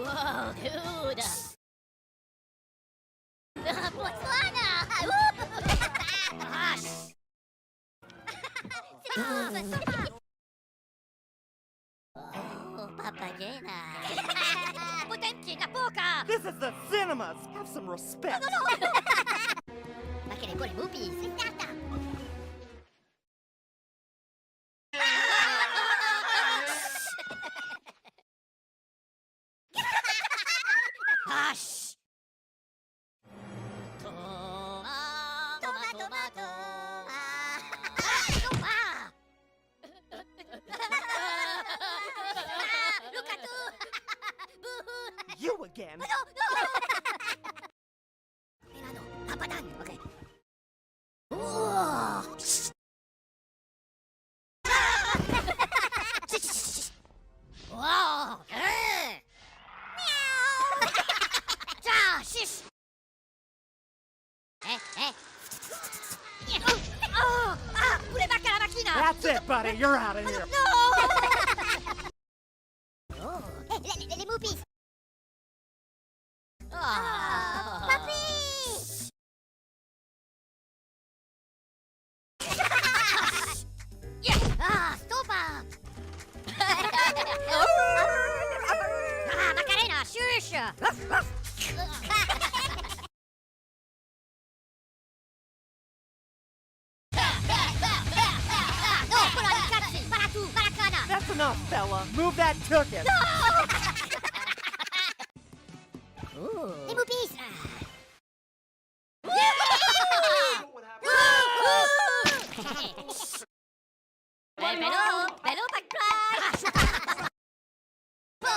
Whoa, dude! Botswana! Hush! Oh, papagena! Potenti na poca! This is the cinemas! Have some respect! Ma che le buone mupi! Segnata! Hush! Tomato! Look at you! You again! No! Milano, papadan, okay. Wow! Meow! Shish! Pure vacca la macchina! That's it, buddy! You're out of here! No! Oh, le mupi! Papi! Stopa! Macarena, shush! That's enough, fella! Move that ticket! Les moupis! Bello, backflash! Po,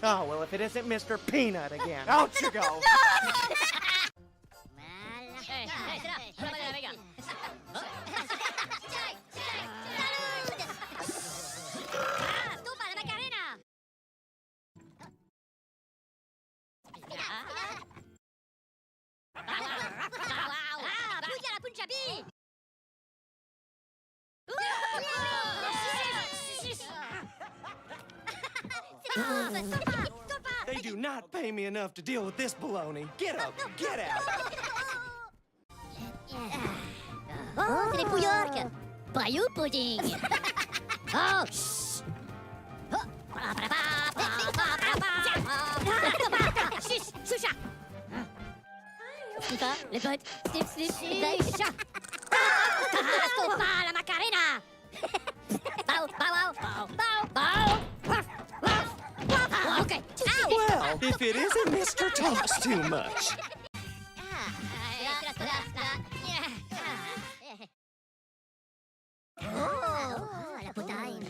Oh, well, if it isn't Mr. Peanut again. Out you go! They do not pay me enough to deal with this baloney. Get up! Get out! Oh, c'est les pouillards! Bayou pudding! Oh, shh! Shush! Shusha! Snifa, les potes! Snip, chat! Stopa, la Macarena! Bow! Okay. Well, if it isn't Mr. Talks Too Much. Oh, la potaine.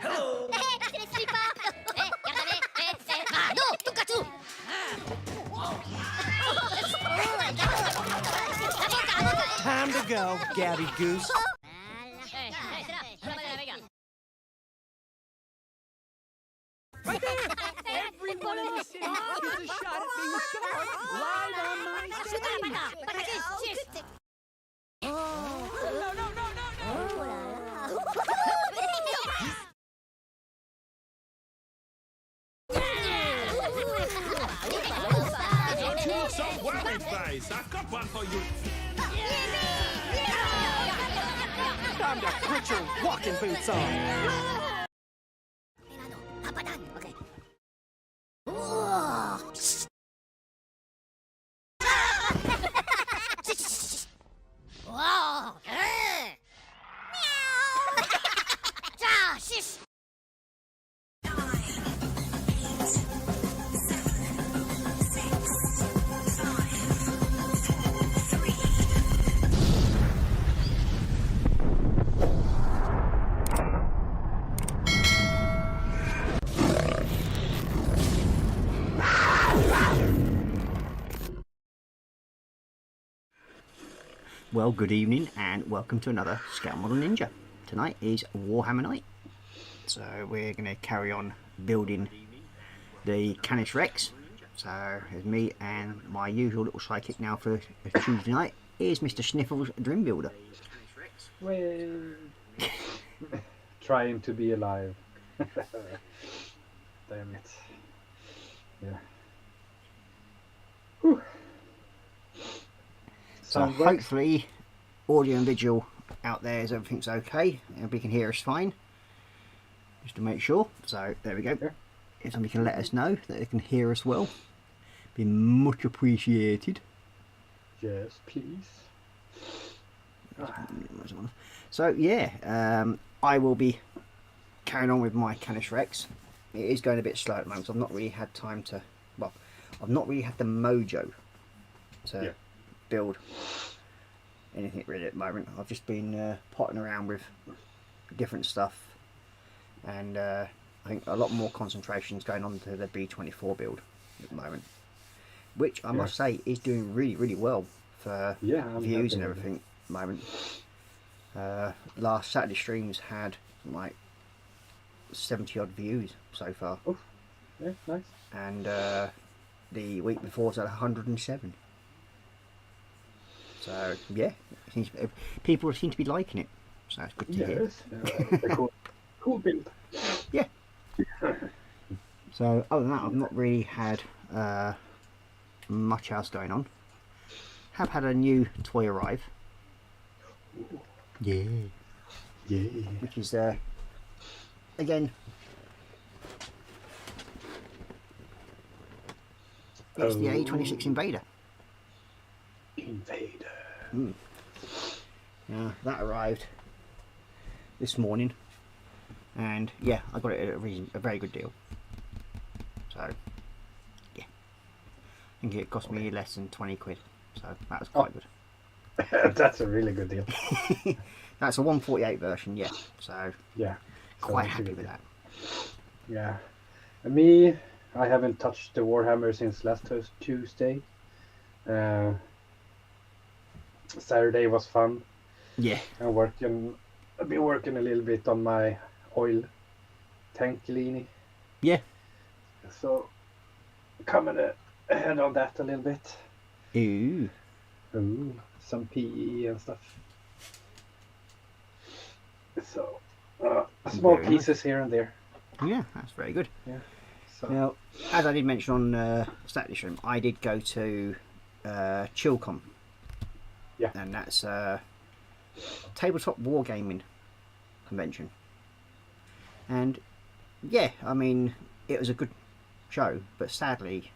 Hello! Time to go, Gabby Goose. Everyone in the city gets a shot at being scarred live on my screen. Some whammy face. I've got one for you. Time to put your walking boots on. Papadan, okay. Wow! Meow! Shish! Well, good evening and welcome to another Scout Model Ninja. Tonight is Warhammer night, so we're going to carry on building the Canis Rex. So there's me and my usual little sidekick now for a Tuesday night is Mr. Sniffles Dream Builder. Well, trying to be alive. Damn it. Yeah. Whew. So hopefully audio and visual out there is everything's okay. Everybody can hear us fine. Just to make sure. So there we go. Yeah. If somebody can let us know that they can hear us well, be much appreciated. Yes, please. So yeah, I will be carrying on with my Canis Rex. It is going a bit slow at the moment, so I've not really had time to, well, I've not really had the mojo to build anything really at the moment. I've just been potting around with different stuff, and I think a lot more concentration is going on to the B24 build at the moment, which I must say is doing really well for views and everything at the moment. Last Saturday streams had like 70 odd views so far. Oh, yeah, nice. And the week before was at 107. So yeah, people seem to be liking it, so it's good to hear. Cool build. Yeah. So other than that, I've not really had much else going on. Have had a new toy arrive. Yeah. Which is again. It's the A26 Invader. Yeah, that arrived this morning, and yeah, I got it at a very good deal. So yeah, I think it cost me less than 20 quid, so that was quite good. That's a really good deal. That's a 148 version, yeah. So yeah, quite happy with that. Yeah, me, I haven't touched the Warhammer since last Tuesday. Saturday was fun. Yeah. I've been working a little bit on my oil tank Canis. Yeah. So coming ahead on that a little bit. Ooh. Some PE and stuff. So small Very pieces nice. here and there. Yeah, that's very good. Yeah. So Now, as I did mention on Saturday stream, I did go to Chillcom. Yeah. And that's a tabletop wargaming convention. And yeah, I mean, it was a good show, but sadly,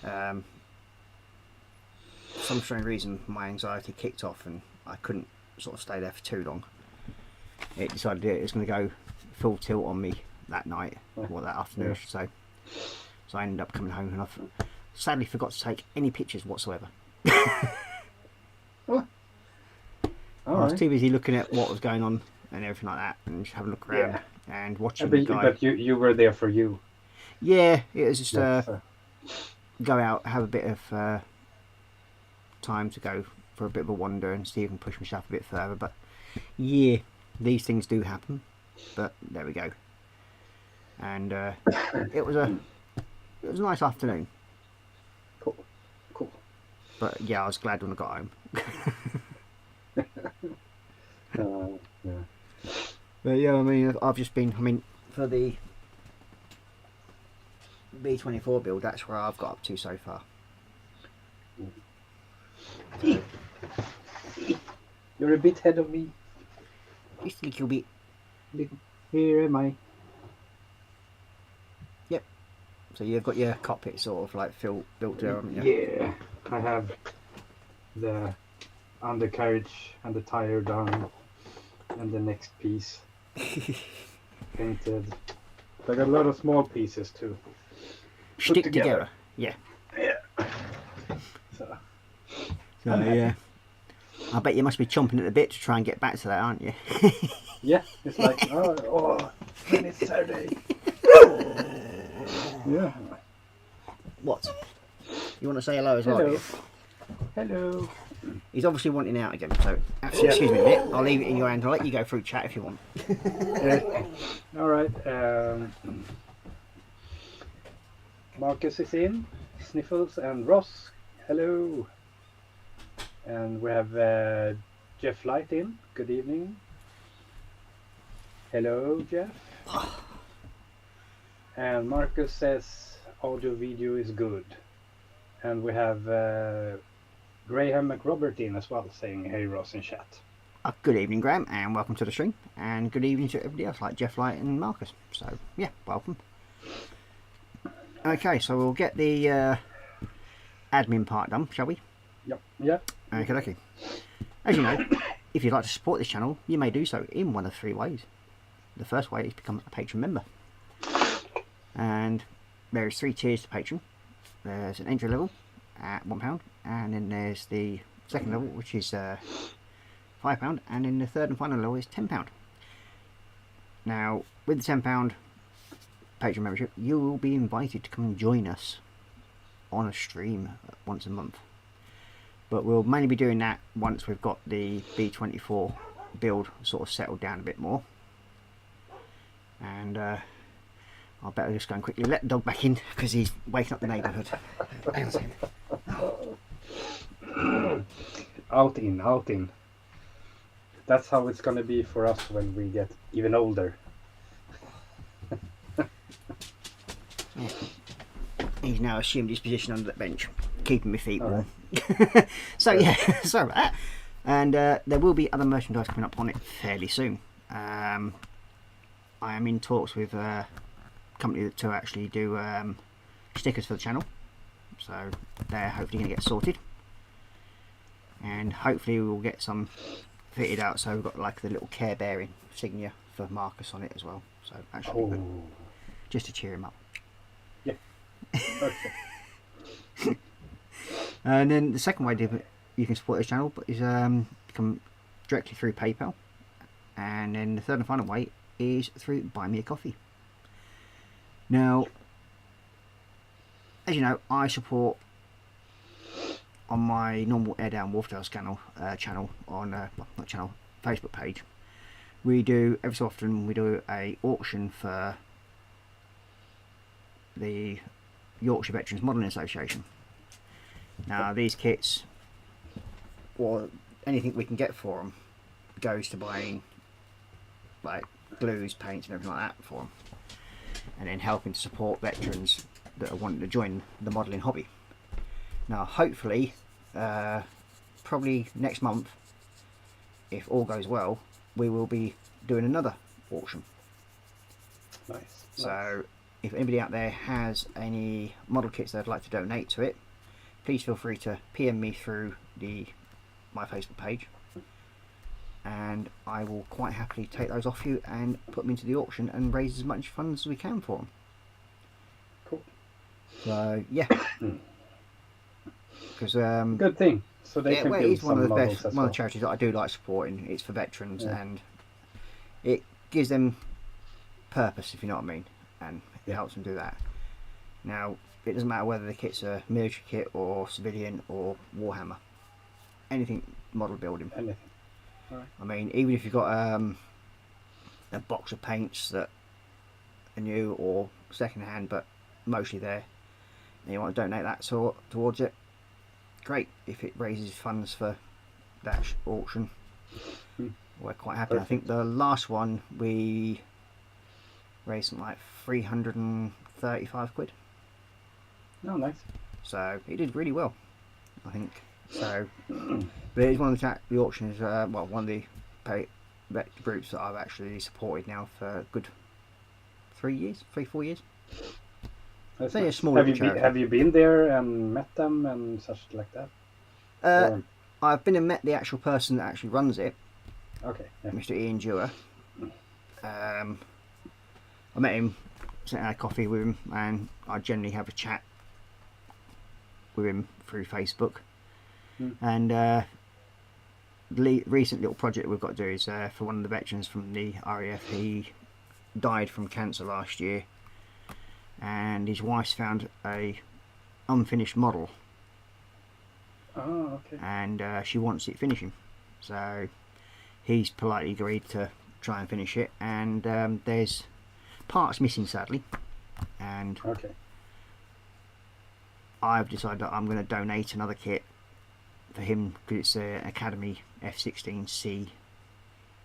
for some strange reason, my anxiety kicked off and I couldn't sort of stay there for too long. It decided it was going to go full tilt on me that night, or that afternoon, I should say. So I ended up coming home and I sadly forgot to take any pictures whatsoever. I was too busy looking at what was going on and everything like that, and just having a look around and watching the guy. But you were there for you. Yeah, it was just go out, have a bit of time to go for a bit of a wander and see if I can push myself a bit further. But yeah, these things do happen. But there we go. And it was a nice afternoon. Cool. But yeah, I was glad when I got home. Yeah. But yeah, I mean, I've just been, for the B24 build, that's where I've got up to so far. You're a bit ahead of me. Just a little bit. Here am I. Yep. So you've got your cockpit sort of like built there, haven't you? Yeah, I have the undercarriage and the tire done, and the next piece painted. I got a lot of small pieces too. Stick together. Yeah. So yeah. I bet you must be chomping at the bit to try and get back to that, aren't you? yeah, it's like when it's Saturday. Yeah. What? You want to say hello as well? Hello. He's obviously wanting out again, so excuse me a minute. I'll leave it in your hand. I'll let you go through chat if you want. All right. Marcus is in. Sniffles and Ross. Hello. And we have Jeff Light in. Good evening. Hello, Jeff. And Marcus says audio video is good. And we have Graham McRobert in as well, saying hey Ross in chat. Good evening, Graham, and welcome to the stream. And good evening to everybody else, like Jeff Light and Marcus. So, yeah, welcome. Okay, so we'll get the admin part done, shall we? Yep. Yeah. Okay. As you know, if you'd like to support this channel, you may do so in one of 3 ways. The first way is become a patron member. And there is 3 tiers to patron. There's an entry level at £1, and then there's the second level, which is £5, and then the third and final level is £10. Now, with the £10 patron membership, you will be invited to come and join us on a stream once a month. But we'll mainly be doing that once we've got the B24 build sort of settled down a bit more. And I'll better just go and quickly let the dog back in because he's waking up the neighbourhood. Hang on a second. Out in. That's how it's gonna be for us when we get even older. He's now assumed his position under the bench, keeping my feet warm. So yeah, sorry about that. And there will be other merchandise coming up on it fairly soon. I am in talks with a company to actually do stickers for the channel, so they're hopefully going to get sorted, and hopefully we'll get some fitted out, so we've got like the little Care Bear insignia for Marcus on it as well, so actually good, just to cheer him up. Yeah. Okay. And then the second way you can support this channel is come directly through PayPal, and then the third and final way is through Buy Me a Coffee. Now, as you know, I support on my normal Air Down Wolfdale's channel on not channel, Facebook page. We do every so often a auction for the Yorkshire Veterans Modelling Association. Now these kits, or anything we can get for them, goes to buying like glues, paints and everything like that for them, and then helping to support veterans that are wanting to join the modelling hobby. Now hopefully, probably next month, if all goes well, we will be doing another auction. Nice. So if anybody out there has any model kits they'd like to donate to it, please feel free to PM me through my Facebook page, and I will quite happily take those off you and put them into the auction and raise as much funds as we can for them. Cool. So yeah, because good thing. So they can it build is one of the models best, as one of well. the charities that I do like supporting. It's for veterans, and it gives them purpose, if you know what I mean, and it helps them do that. Now, it doesn't matter whether the kit's a military kit or civilian or Warhammer, anything model building. Anything. Right. I mean, even if you've got a box of paints that are new or second hand but mostly there, and you want to donate that towards it, great. If it raises funds for that auction, we're quite happy. Perfect. I think the last one we raised something like 335 quid. Oh, nice. So it did really well, I think. So, but it's one of the auction is well, one of the groups that I've actually supported now for a good 3 years, 4 years. That's They're nice. a small charity. Have you been there and met them and such like that? I've been and met the actual person that actually runs it, Okay. Yeah. Mr. Ian Dewar. I met him, sat and had coffee with him, and I generally have a chat with him through Facebook. And the recent little project we've got to do is for one of the veterans from the RAF. He died from cancer last year, and his wife's found a unfinished model Oh, okay. And she wants it finishing. So he's politely agreed to try and finish it. And there's parts missing, sadly. And Okay. I've decided that I'm going to donate another kit for him because it's an Academy F16C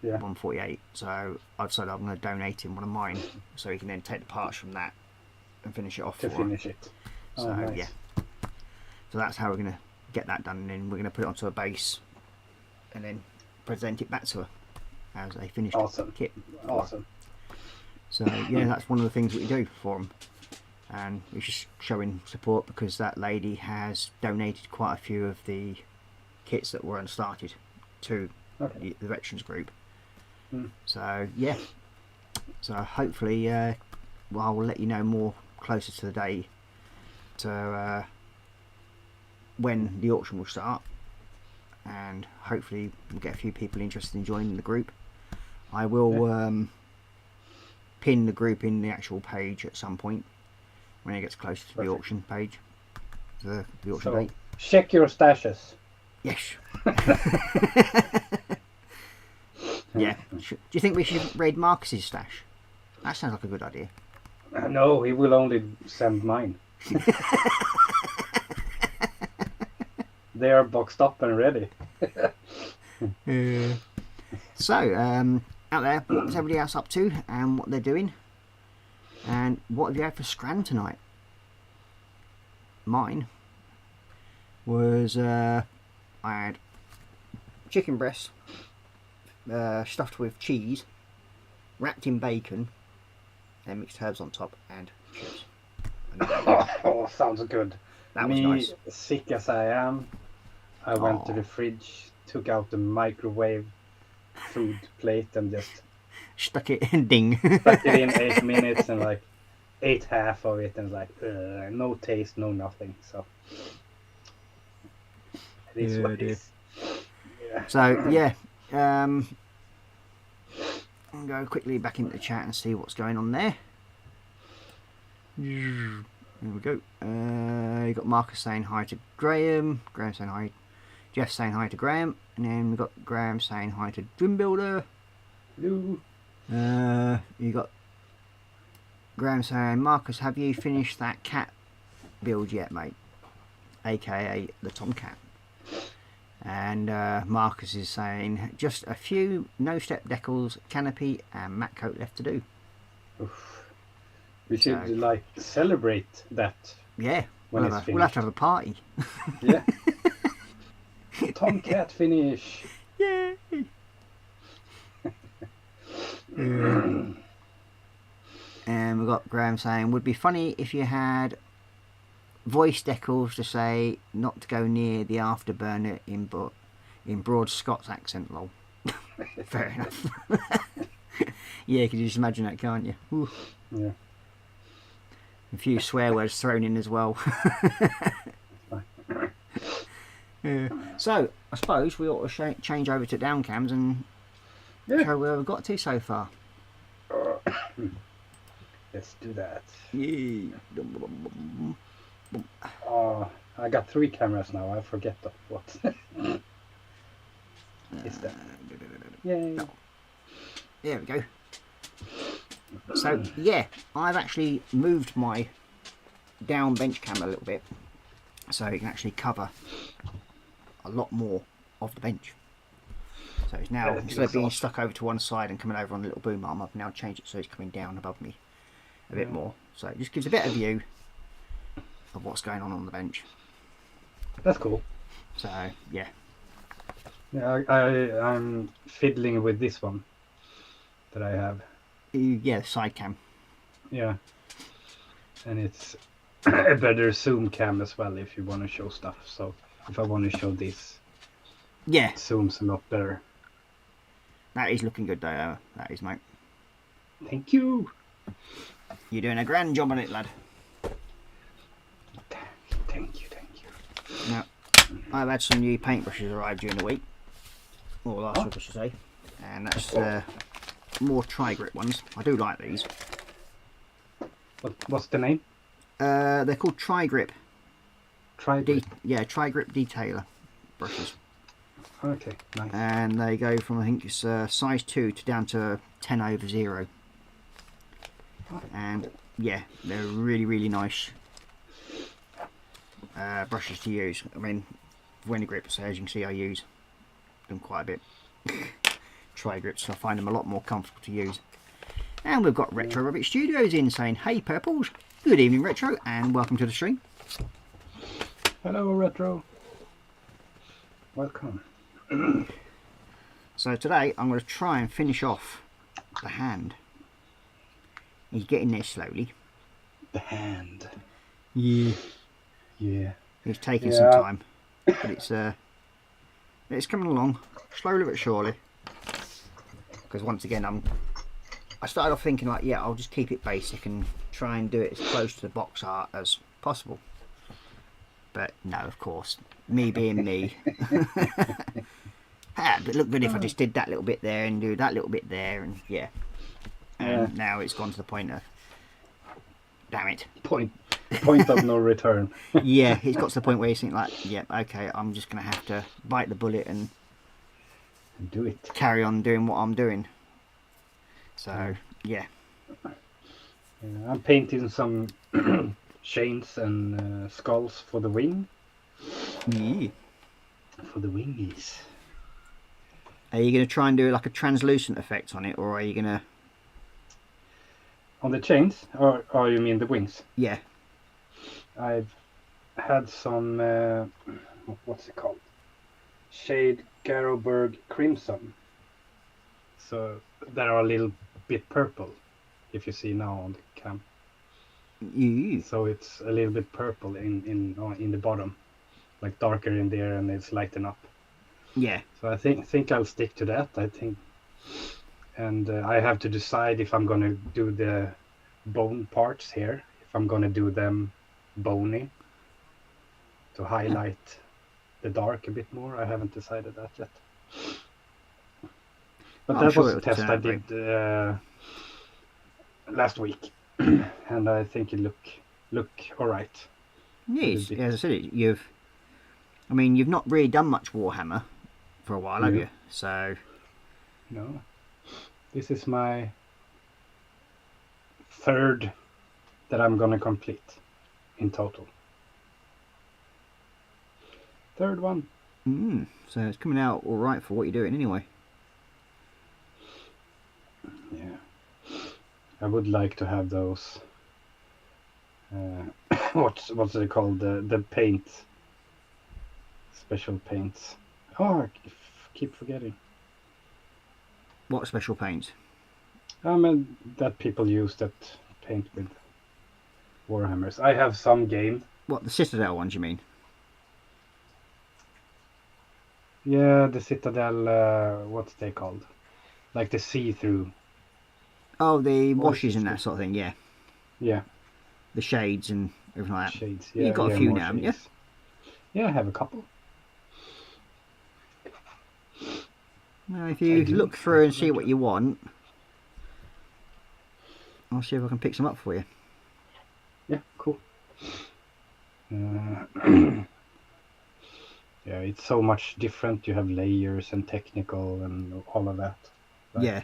148. So I've decided I'm going to donate him one of mine so he can then take the parts from that and finish it off To for finish it. So Oh, nice. yeah. So that's how we're going to get that done, and then we're going to put it onto a base and then present it back to her as a finished kit. Awesome. So yeah, that's one of the things that we do for them. And we're just showing support because that lady has donated quite a few of the kits that were unstarted to the veterans group. So yeah, so hopefully I will let you know more closer to the day to when the auction will start, and hopefully we'll get a few people interested in joining the group. I will pin the group in the actual page at some point when it gets closer to the auction page, the auction date. Check your stashes. Yes. Yeah. Do you think we should raid Marcus's stash? That sounds like a good idea. No, he will only send mine. They are boxed up and ready. So, out there, what's everybody else up to and what they're doing? And what have you had for scram tonight? Mine was, I had chicken breast stuffed with cheese, wrapped in bacon, and mixed herbs on top, and chips. Oh, sounds good. That was nice. Sick as I am, I went to the fridge, took out the microwave food plate and just stuck it in, ding. Stuck it in 8 minutes and like ate half of it and like no taste, no nothing. So it is what it is. Yeah. So yeah, I'll go quickly back into the chat and see what's going on there. There we go. You got Marcus saying hi to Graham. Graham saying hi. Jeff saying hi to Graham, and then we got Graham saying hi to Dream Builder. Hello. You got Graham saying, Marcus, have you finished that cat build yet, mate? AKA the Tomcat. And Marcus is saying, just a few no-step decals, canopy, and matte coat left to do. Oof. We should like celebrate that. Yeah, we'll have to have a party. Yeah. Tomcat finish. Yay! And we've got Graham saying, would be funny if you had voice decals to say not to go near the afterburner in broad Scots accent, lol. Fair enough. Yeah, you can just imagine that, can't you? Ooh. Yeah. A few swear words thrown in as well. Yeah. So, I suppose we ought to change over to down cams and show where we've got to so far. Let's do that. Yeah. Oh, I got 3 cameras now. I forget what is that. Yay. There we go. So, yeah, I've actually moved my down bench cam a little bit so it can actually cover a lot more of the bench. So it's now, instead of being stuck over to one side and coming over on the little boom arm, I've now changed it so it's coming down above me a bit more. So it just gives a better view of what's going on the bench. That's cool. So, yeah. Yeah, I'm fiddling with this one that I have. Yeah, side cam. Yeah. And it's a better zoom cam as well if you want to show stuff. So if I want to show this, yeah, it zooms a lot better. That is looking good though, that is, mate. Thank you. You're doing a grand job on it, lad. Thank you. Now, I've had some new paintbrushes arrive during the week. Or last week, I should say. And that's more tri-grip ones. I do like these. What's the name? They're called tri-grip. Tri-grip? Yeah, tri-grip detailer. brushes. Okay, nice. And they go from, I think it's size 2 to down to 10/0. And yeah, they're really nice brushes to use. I mean, for any grips, as you can see, I use them quite a bit. Tri grips, so I find them a lot more comfortable to use. And we've got Retro Rabbit Studios in saying, hey Purples, good evening Retro, and welcome to the stream. Hello, Retro. Welcome. So today I'm going to try and finish off the hand. He's getting there slowly. The hand. Yeah. Yeah. It's taking some time, but it's coming along slowly but surely. Because once again, I started off thinking like, yeah, I'll just keep it basic and try and do it as close to the box art as possible. But no, of course, me being me. It'd look good if I just did that little bit there and do that little bit there, and yeah. And now it's gone to the point of, damn it. Point of no return. Yeah, it's got to the point where you think like, yeah, okay, I'm just going to have to bite the bullet and do it. Carry on doing what I'm doing. So, yeah. I'm painting some chains and skulls for the wing. Yeah. For the wingies. Are you going to try and do like a translucent effect on it, or are you going to... On the chains? Or you mean the wings? Yeah. I've had some, what's it called? Shade Garrowberg Crimson. So they are a little bit purple, if you see now on the cam. Yeah. So it's a little bit purple in the bottom, like darker in there, and it's lighten up. Yeah. So I think I'll stick to that. I think, and I have to decide if I'm gonna do the bone parts here, if I'm gonna do them bony to highlight the dark a bit more. I haven't decided that yet. But that was a test I did last week, and I think it look all right. Yes, as I said, you've not really done much Warhammer for a while, have you? So no, this is my third that I'm gonna complete in total. Third one. So it's coming out all right for what you're doing anyway. Yeah, I would like to have those. What's it called? The paint. Special paints. Oh, I keep forgetting. What special paints? That people use that paint with Warhammers. I have some game. What, the Citadel ones you mean? Yeah, the Citadel, what's they called? Like the see-through. Oh, the washes and that sort of thing, yeah. Yeah. The shades and everything like that. Shades, yeah. You've got a few now, haven't you? Yeah, I have a couple. Now, if you look through and see what you want, I'll see if I can pick some up for you. Yeah, cool. Yeah, it's so much different. You have layers and technical and all of that. Right? Yeah.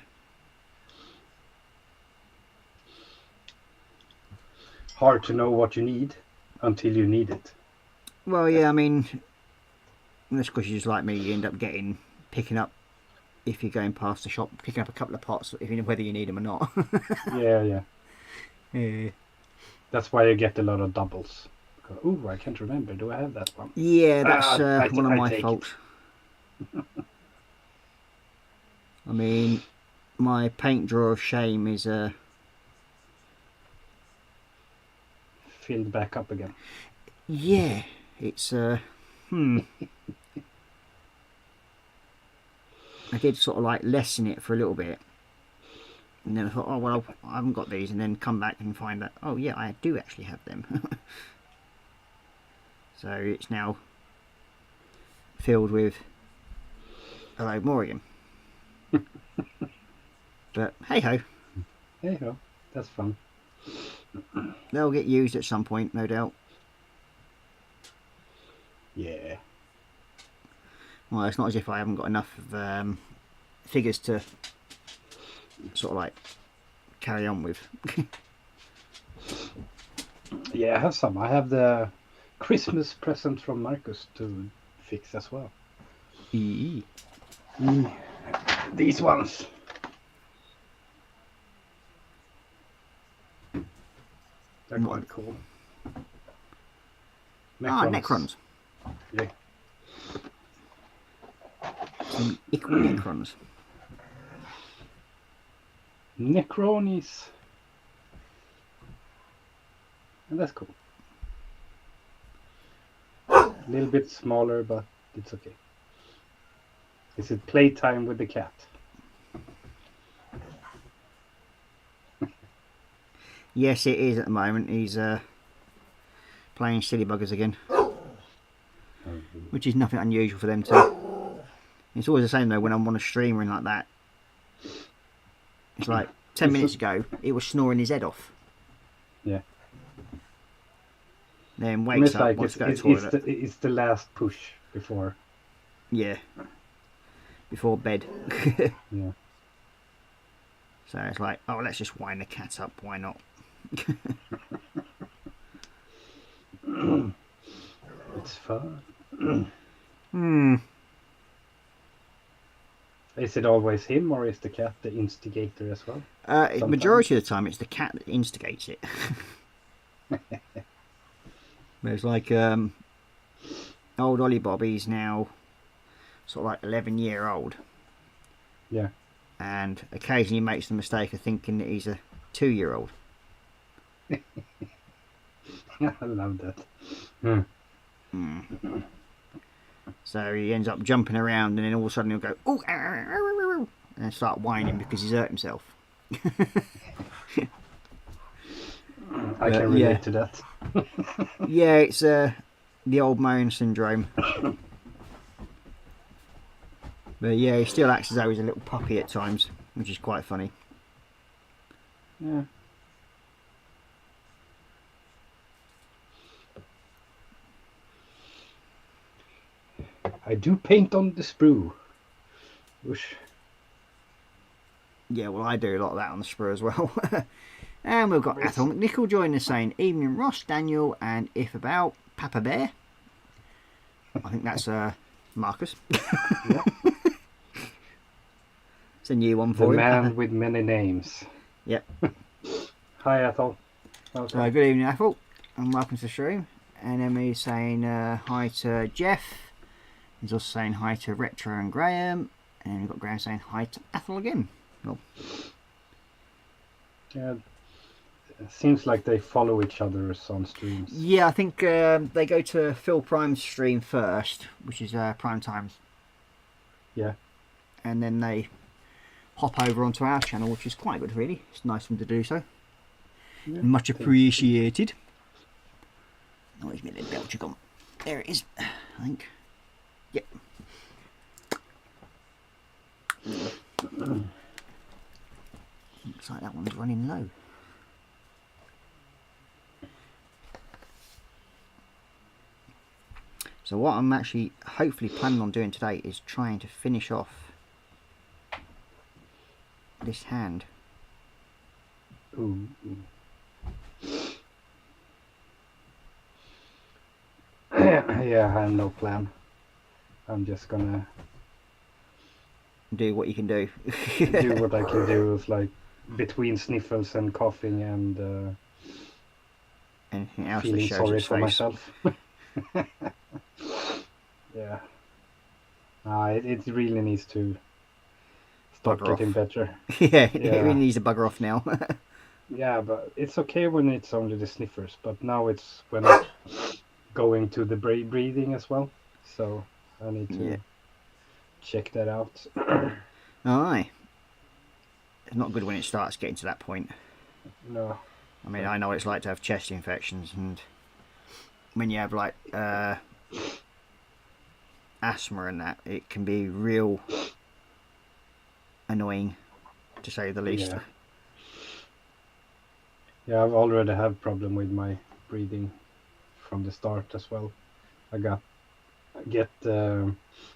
Hard to know what you need until you need it. Well, yeah, I mean, that's because you're just like me. You end up picking up, if you're going past the shop, picking up a couple of pots, whether you need them or not. Yeah. Yeah. That's why you get a lot of doubles. Ooh, I can't remember. Do I have that one? Yeah, that's one of my faults. I mean, my paint drawer of shame is filled back up again. Yeah, it's I did sort of like lessen it for a little bit, and then I thought, oh well, I haven't got these, and then come back and find that, oh yeah, I do actually have them. So it's now filled with a load more again. But hey ho. Hey ho, that's fun. They'll get used at some point, no doubt. Yeah. Well, it's not as if I haven't got enough of, figures to sort of like carry on with. Yeah, I have some. I have the Christmas present from Marcus to fix as well. Eee. These ones. They're quite cool. Necrons. Yeah. Some equal Necrons. Necronis. And that's cool. A little bit smaller, but it's okay. Is it playtime with the cat? Yes, it is at the moment. He's playing silly buggers again, which is nothing unusual for them to. It's always the same though when I'm on a streamer and like that. It's like 10 minutes ago, he was snoring his head off. Yeah. Then wakes up, wants to go to the toilet. It's the last push before. Yeah. Before bed. Yeah. So it's like, oh, let's just wind the cat up. Why not? It's fun. Is it always him, or is the cat the instigator as well? Majority of the time, it's the cat that instigates it. But it's like old Ollie Bobby's now sort of like 11-year-old. Yeah. And occasionally makes the mistake of thinking that he's a 2-year-old. I love that. So he ends up jumping around, and then all of a sudden he'll go, "Oh!" and start whining because he's hurt himself. I can relate to that. Yeah, it's the old man syndrome. But yeah, he still acts as though he's a little puppy at times, which is quite funny. Yeah. I do paint on the sprue. Whoosh. Yeah, well, I do a lot of that on the sprue as well. And we've got Athol McNichol joining us saying, "Evening Ross, Daniel, and if about Papa Bear." I think that's Marcus. Yeah. It's a new one The for him. man with many names. Yep. Hi, Athol. So good evening, Athol, and welcome to the stream. And then he's saying hi to Jeff. He's also saying hi to Retro and Graham. And then we've got Graham saying hi to Athol again. Well, Yeah. It seems like they follow each other on streams. yeah, I think they go to Phil Prime's stream first, which is Prime Times. Yeah. And then they hop over onto our channel, which is quite good, really. It's nice of them to do so. Yeah, Much appreciated. Oh, he's my little belcher gone. There it is, I think. Yep. Looks like that one's running low. So what I'm actually hopefully planning on doing today is trying to finish off this hand. Ooh. Yeah, I have no plan. I'm just gonna Do what you can do. do what I can do with, like, between sniffles and coughing and Anything else that feeling shows sorry its for face. myself. Yeah. It really needs to start Bugger getting off. better. Yeah, it Yeah. really needs to bugger off now. Yeah, but it's okay when it's only the sniffers, but now it's when it's going to the breathing as well. So I need to Yeah. check that out. Aye. It's not good when it starts getting to that point. No. I mean, I know what it's like to have chest infections, and when you have like asthma and that, it can be real annoying, to say the least. Yeah. Yeah, I've already had problem with my breathing from the start as well. I got get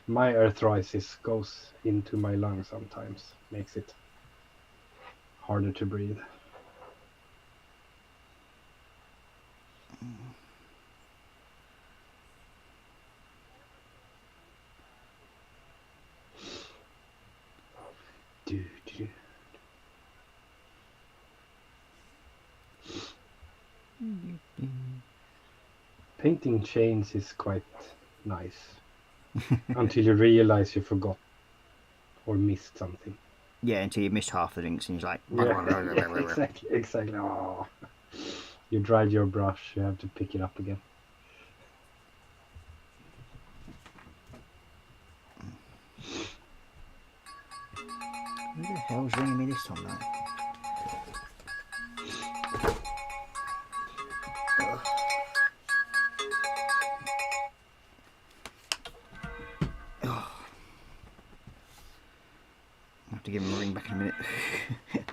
my arthritis goes into my lungs sometimes, makes it harder to breathe. Painting chains is quite nice until you realize you forgot or missed something. Yeah, until you missed half the links and you're like, Yeah, exactly. Oh. You dried your brush, you have to pick it up again. who the hell's ringing me this time now? I'll have to give him a ring back in a minute.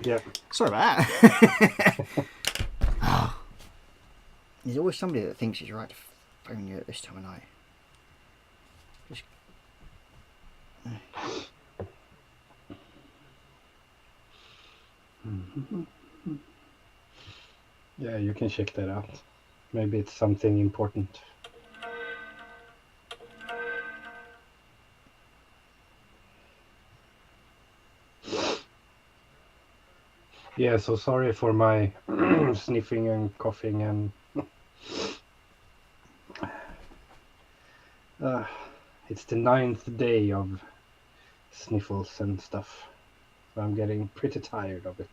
Yeah. Sorry about that. Oh. There's always somebody that thinks it's right to phone you at this time of night. Just... Yeah, you can check that out. Maybe it's something important. Yeah, so sorry for my sniffing and coughing and it's the 9th day of sniffles and stuff. So I'm getting pretty tired of it.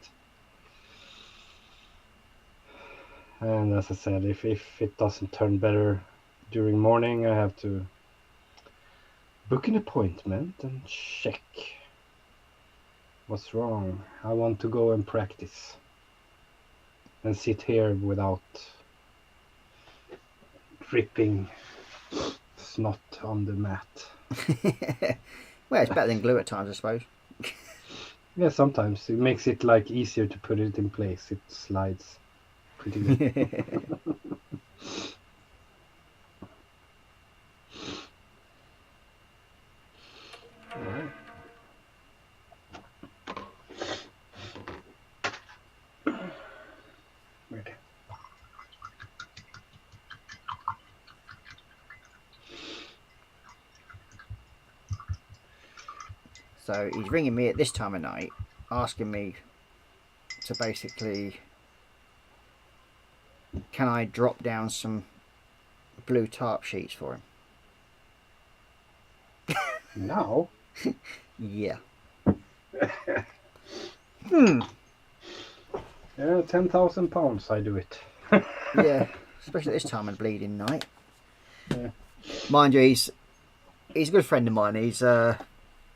And as I said, if it doesn't turn better during morning, I have to book an appointment and check what's wrong. I want to go and practice and sit here without dripping snot on the mat. Well, it's better than glue at times, I suppose. Yeah, sometimes it makes it like easier to put it in place. It slides pretty good. All right. Weird. So he's ringing me at this time of night, asking me to basically, can I drop down some blue tarp sheets for him? Now? Yeah. Yeah, 10,000 pounds I do it. Yeah, especially at this time of bleeding night. Yeah. Mind you, he's a good friend of mine. He's an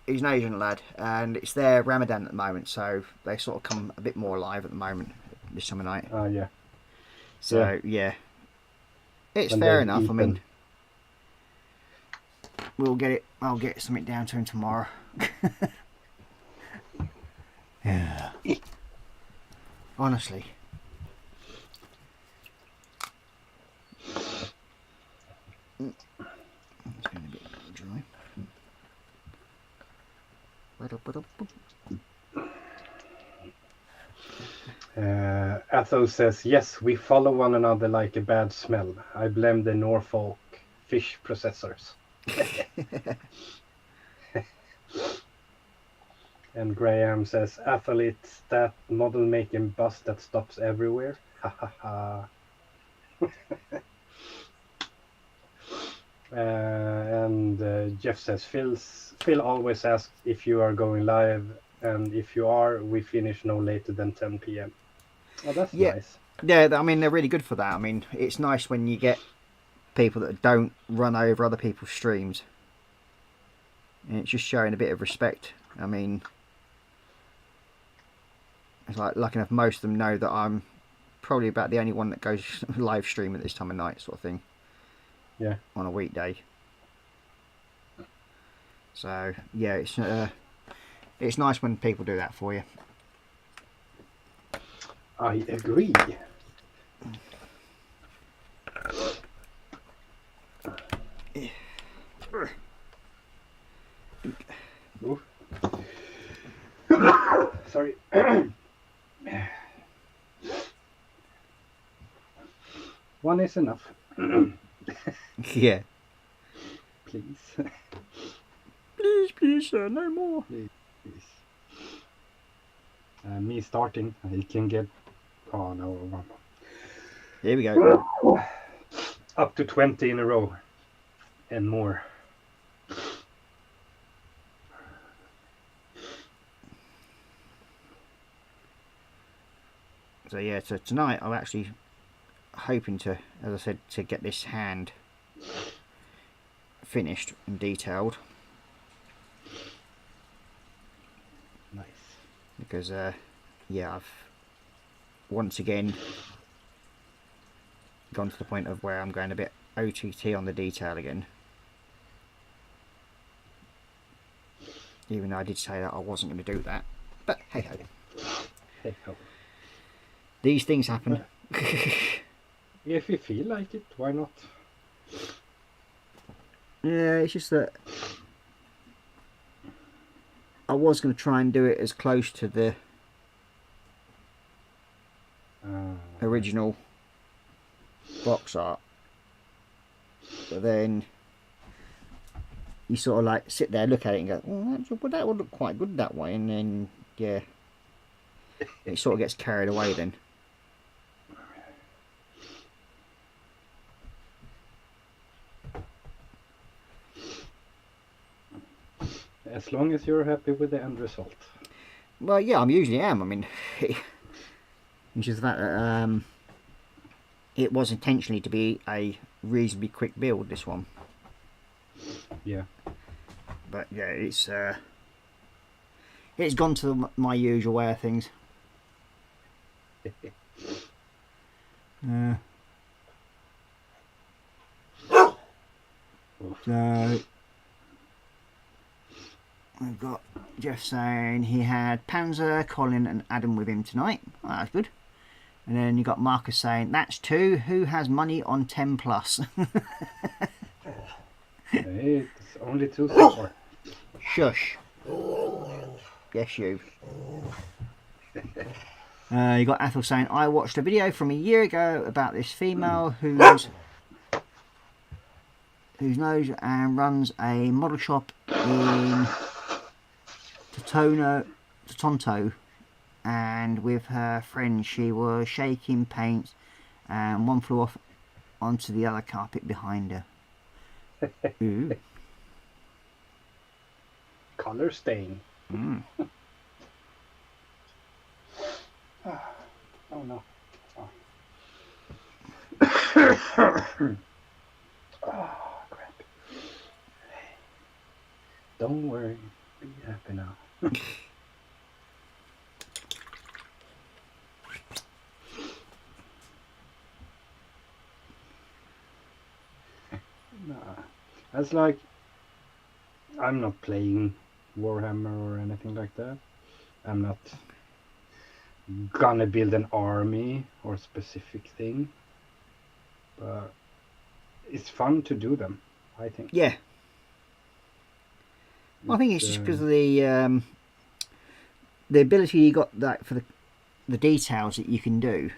Asian lad, and it's their Ramadan at the moment, so they sort of come a bit more alive at the moment this time of night. Yeah. So yeah, it's When fair they've enough. I eaten. mean, we'll get it. I'll get something down to him tomorrow. Yeah. Honestly. It's getting a bit dry. Athos says, yes, we follow one another like a bad smell. I blame the Norfolk fish processors. And Graham says, athletes, that model making bus that stops everywhere. Ha ha ha. And Jeff says, Phil always asks if you are going live, and if you are, we finish no later than 10 p.m. Oh, that's nice. Yeah, I mean, they're really good for that. I mean, it's nice when you get people that don't run over other people's streams. And it's just showing a bit of respect. I mean, it's like, lucky enough, most of them know that I'm probably about the only one that goes live stream at this time of night, sort of thing. Yeah. On a weekday. So, yeah, it's nice when people do that for you. I agree. One is enough. Yeah. Please. Please, sir, no more. Please. Me starting, he can get. Oh no. Here we go. Up to 20 in a row and more. So yeah, so tonight I'm actually hoping to, as I said, to get this hand finished and detailed. Nice. Because yeah, I've once again gone to the point of where I'm going a bit OTT on the detail again. Even though I did say that I wasn't going to do that, but hey ho. Hey ho. These things happen. If you feel like it, why not? Yeah, it's just that I was going to try and do it as close to the original box art, but then you sort of like sit there, look at it and go, well, that would look quite good that way, and then yeah, it sort of gets carried away then. As long as you're happy with the end result. Well, yeah, I usually am. I mean, it's just the fact that it was intentionally to be a reasonably quick build, this one. Yeah. But yeah, it's gone to my usual way of things. So we've got Jeff saying he had Panzer, Colin and Adam with him tonight. Oh, that's good. And then you got Marcus saying, that's 2. Who has money on 10 plus? Hey, it's only 2 so far. Shush. Yes, you. You got Athel saying, I watched a video from a year ago about this female who knows and runs a model shop in Toronto, and with her friend she was shaking paints and one flew off onto the other carpet behind her. Ooh. Color stain. Mm. Oh no. Oh. Oh, crap. Don't worry. Be happy now. Nah. That's like, I'm not playing Warhammer or anything like that. I'm not gonna build an army or specific thing, but it's fun to do them, I think. Yeah. Well, I think it's just because of the ability you got that for the details that you can do.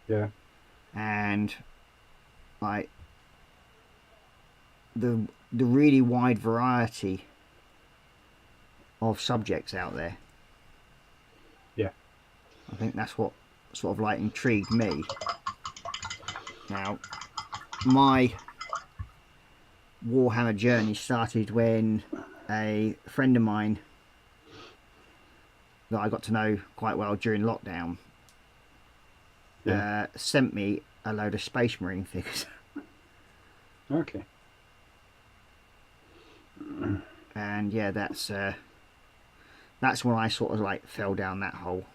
Yeah. And like the really wide variety of subjects out there. Yeah. I think that's what sort of like intrigued me. Now, my Warhammer journey started when a friend of mine that I got to know quite well during lockdown sent me a load of Space Marine figures. Okay. And yeah, that's when I sort of like fell down that hole.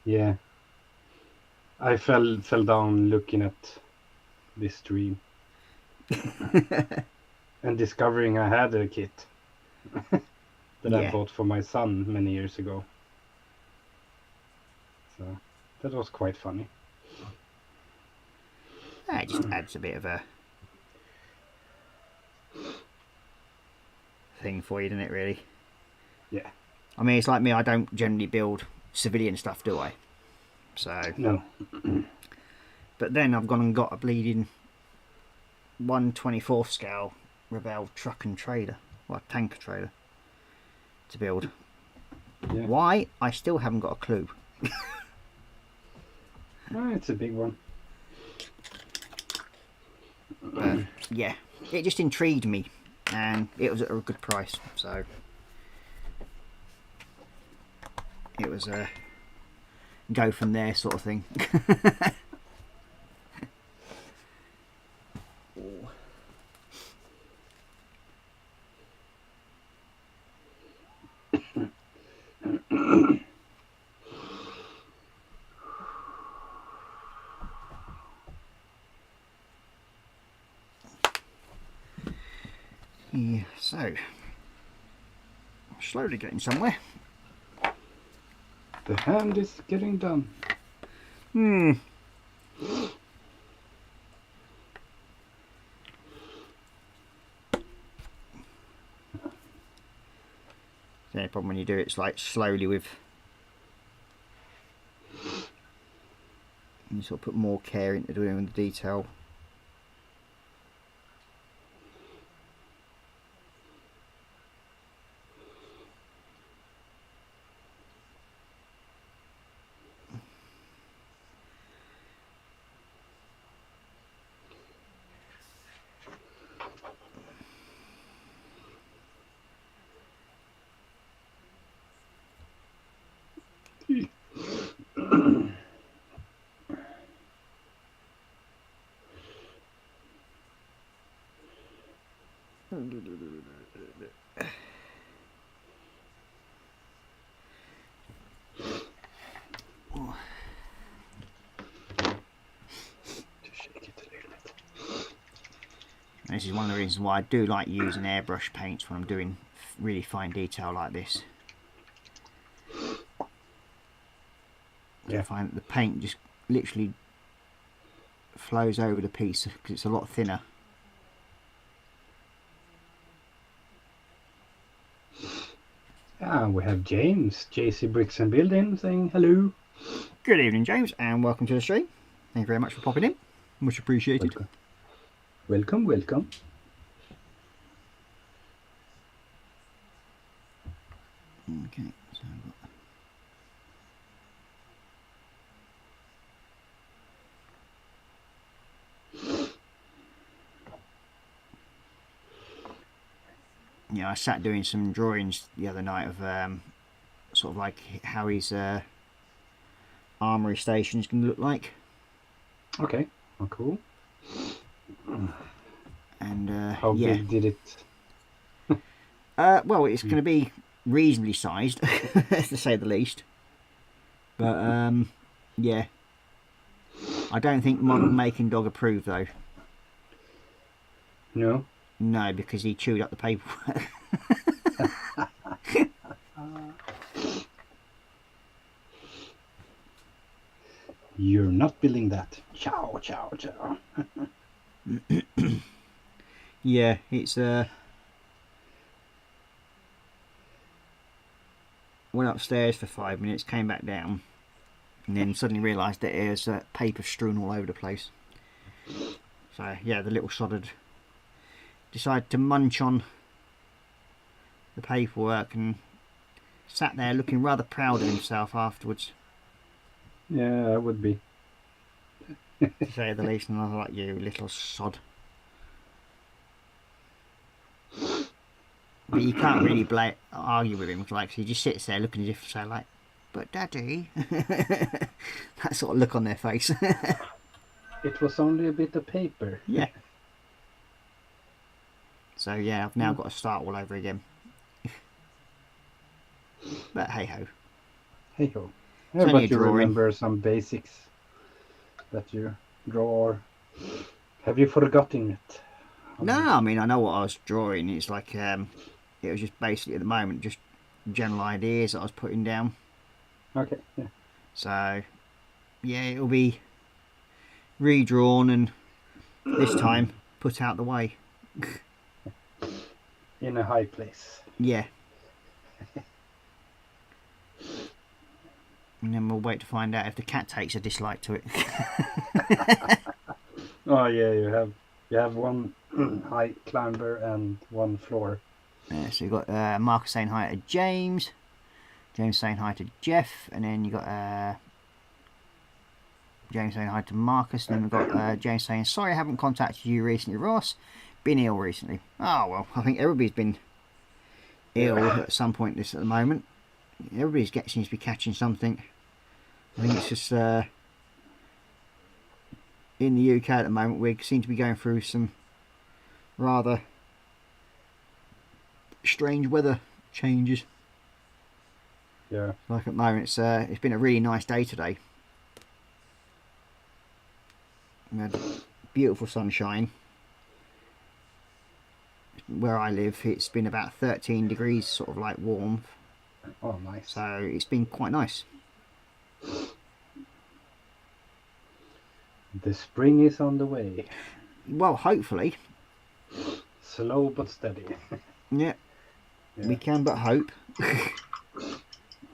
Yeah. I fell down looking at this stream and discovering I had a kit that I bought for my son many years ago. So that was quite funny. It just adds a bit of a thing for you, doesn't it, really? Yeah. I mean, it's like me, I don't generally build civilian stuff, do I? So No. but then I've gone and got a bleeding 1/24 scale Rebel truck and trailer, well, tanker trailer to build. Yeah. Why? I still haven't got a clue. Oh, it's a big one. But yeah, it just intrigued me, and it was at a good price, so it was a go from there sort of thing. Yeah, so slowly getting somewhere. The hand is getting done. The only problem when you do it's like slowly with, you sort of put more care into doing the detail. This is one of the reasons why I do like using airbrush paints when I'm doing really fine detail like this. Yeah. I find that the paint just literally flows over the piece because it's a lot thinner. We have James, JC Bricks and Building, saying hello. Good evening, James, and welcome to the stream. Thank you very much for popping in. Much appreciated. Welcome, welcome. Okay, so I've got... Yeah, I sat doing some drawings the other night of sort of like how his armory station is going to look like. Okay, cool. And How yeah. big did it? Well, it's going to be reasonably sized, to say the least. But yeah, I don't think Model Making Dog approved though. No. No, because he chewed up the paperwork. You're not building that. Ciao, ciao, ciao. Yeah, it's went upstairs for 5 minutes, came back down, and then suddenly realised that there's paper strewn all over the place. So yeah, the little sodded decided to munch on the paperwork and sat there looking rather proud of himself afterwards. Yeah, I would be. To say the least, and I was like, you little sod. But you can't really argue with him, like, so he just sits there looking as if to say, like, but Daddy. That sort of look on their face. It was only a bit of paper. Yeah. So yeah, I've now got to start all over again. But hey ho. Hey ho. It's Yeah, only but a you drawing. remember some basics that you draw, or have you forgotten it? No, I mean, I know what I was drawing. It's like, it was just basically at the moment, just general ideas that I was putting down. Okay, yeah. So, yeah, it'll be redrawn and this time put out the way. In a high place. Yeah. And then we'll wait to find out if the cat takes a dislike to it. Oh yeah, you have one height climber and one floor. Yeah, so you've got Marcus saying hi to James. James saying hi to Jeff. And then you got James saying hi to Marcus. And then we've got James saying, sorry I haven't contacted you recently, Ross. Been ill recently. Oh, well, I think everybody's been ill at some point at the moment. Everybody seems to be catching something. I think it's just in the UK at the moment we seem to be going through some rather strange weather changes. Yeah. Like at the moment it's been a really nice day today. We had beautiful sunshine. Where I live it's been about 13 degrees sort of like warm. Oh, nice. So it's been quite nice. The spring is on the way. Well, hopefully. Slow but steady. Yeah. We can but hope.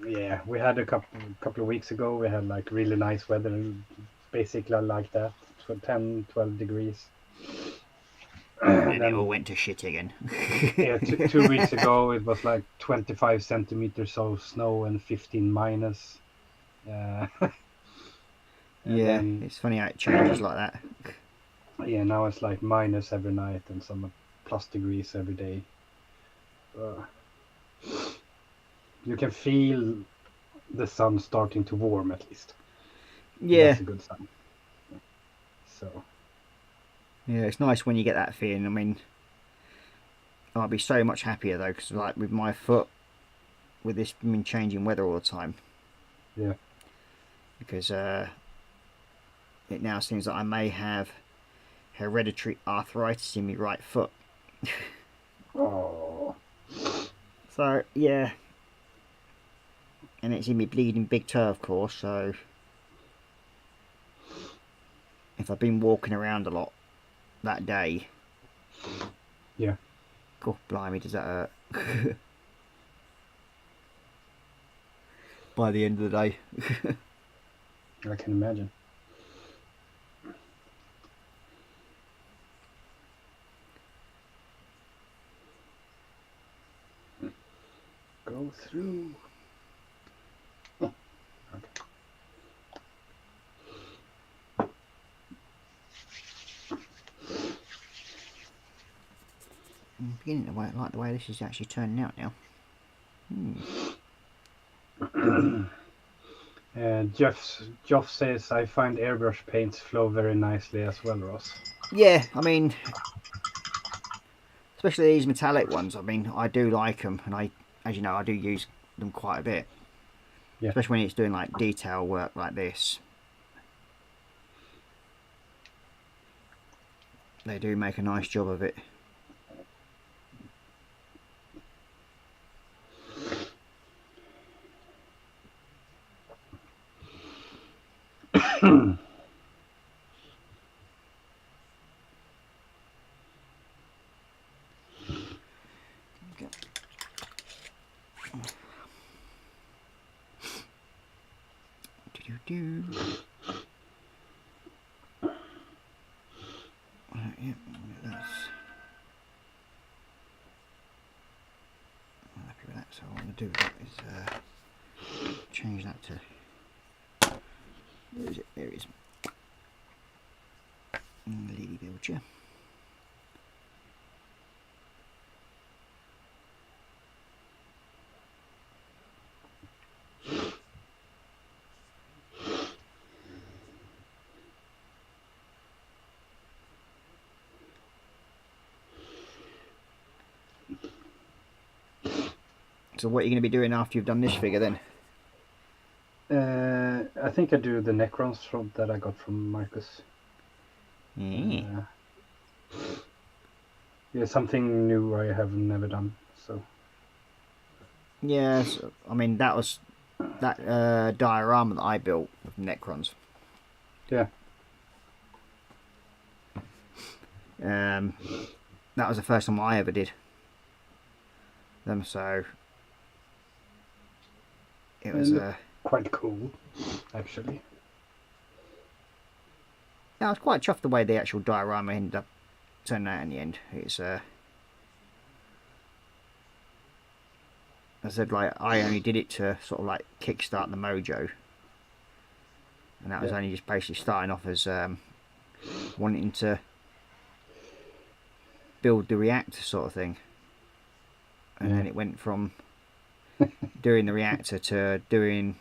Yeah, we had a couple of weeks ago. We had like really nice weather, basically like that, 10, 12 degrees. And then it all went to shit again. Yeah, 2 weeks ago it was like 25 centimeters of snow and 15 minus. Yeah, it's funny how it changes like that. Yeah, now it's like minus every night and some plus degrees every day. You can feel the sun starting to warm at least. Yeah. That's a good sign. So. Yeah, it's nice when you get that feeling. I mean, I'd be so much happier though, because like with my foot, with this changing weather all the time. Yeah. Because it now seems that I may have hereditary arthritis in my right foot. Oh. So yeah, and it's in my bleeding big toe, of course. So if I've been walking around a lot that day, yeah. God blimey, does that hurt? By the end of the day. I can imagine. Go through. Oh, okay. I'm beginning to like the way this is actually turning out now. Geoff says, I find airbrush paints flow very nicely as well, Ross. Yeah, I mean, especially these metallic ones, I mean, I do like them, and as you know, I do use them quite a bit. Yeah. Especially when it's doing like detail work like this. They do make a nice job of it. Yeah, that's. I'm happy with that. So what I'm going to do with that is change that to. Where is it? There it is. Lady Bilger. So what are you going to be doing after you've done this figure then? I think I do the Necrons that I got from Marcus. Mm. Yeah, something new I have never done. So. Yes, I mean that was that diorama that I built with Necrons. Yeah. That was the first time I ever did them, so it was quite cool, actually. Yeah, I was quite chuffed the way the actual diorama ended up turning out in the end. It's I said, like, I only did it to sort of like kickstart the mojo, and that was only just basically starting off as wanting to build the reactor sort of thing, and then it went from doing the reactor to doing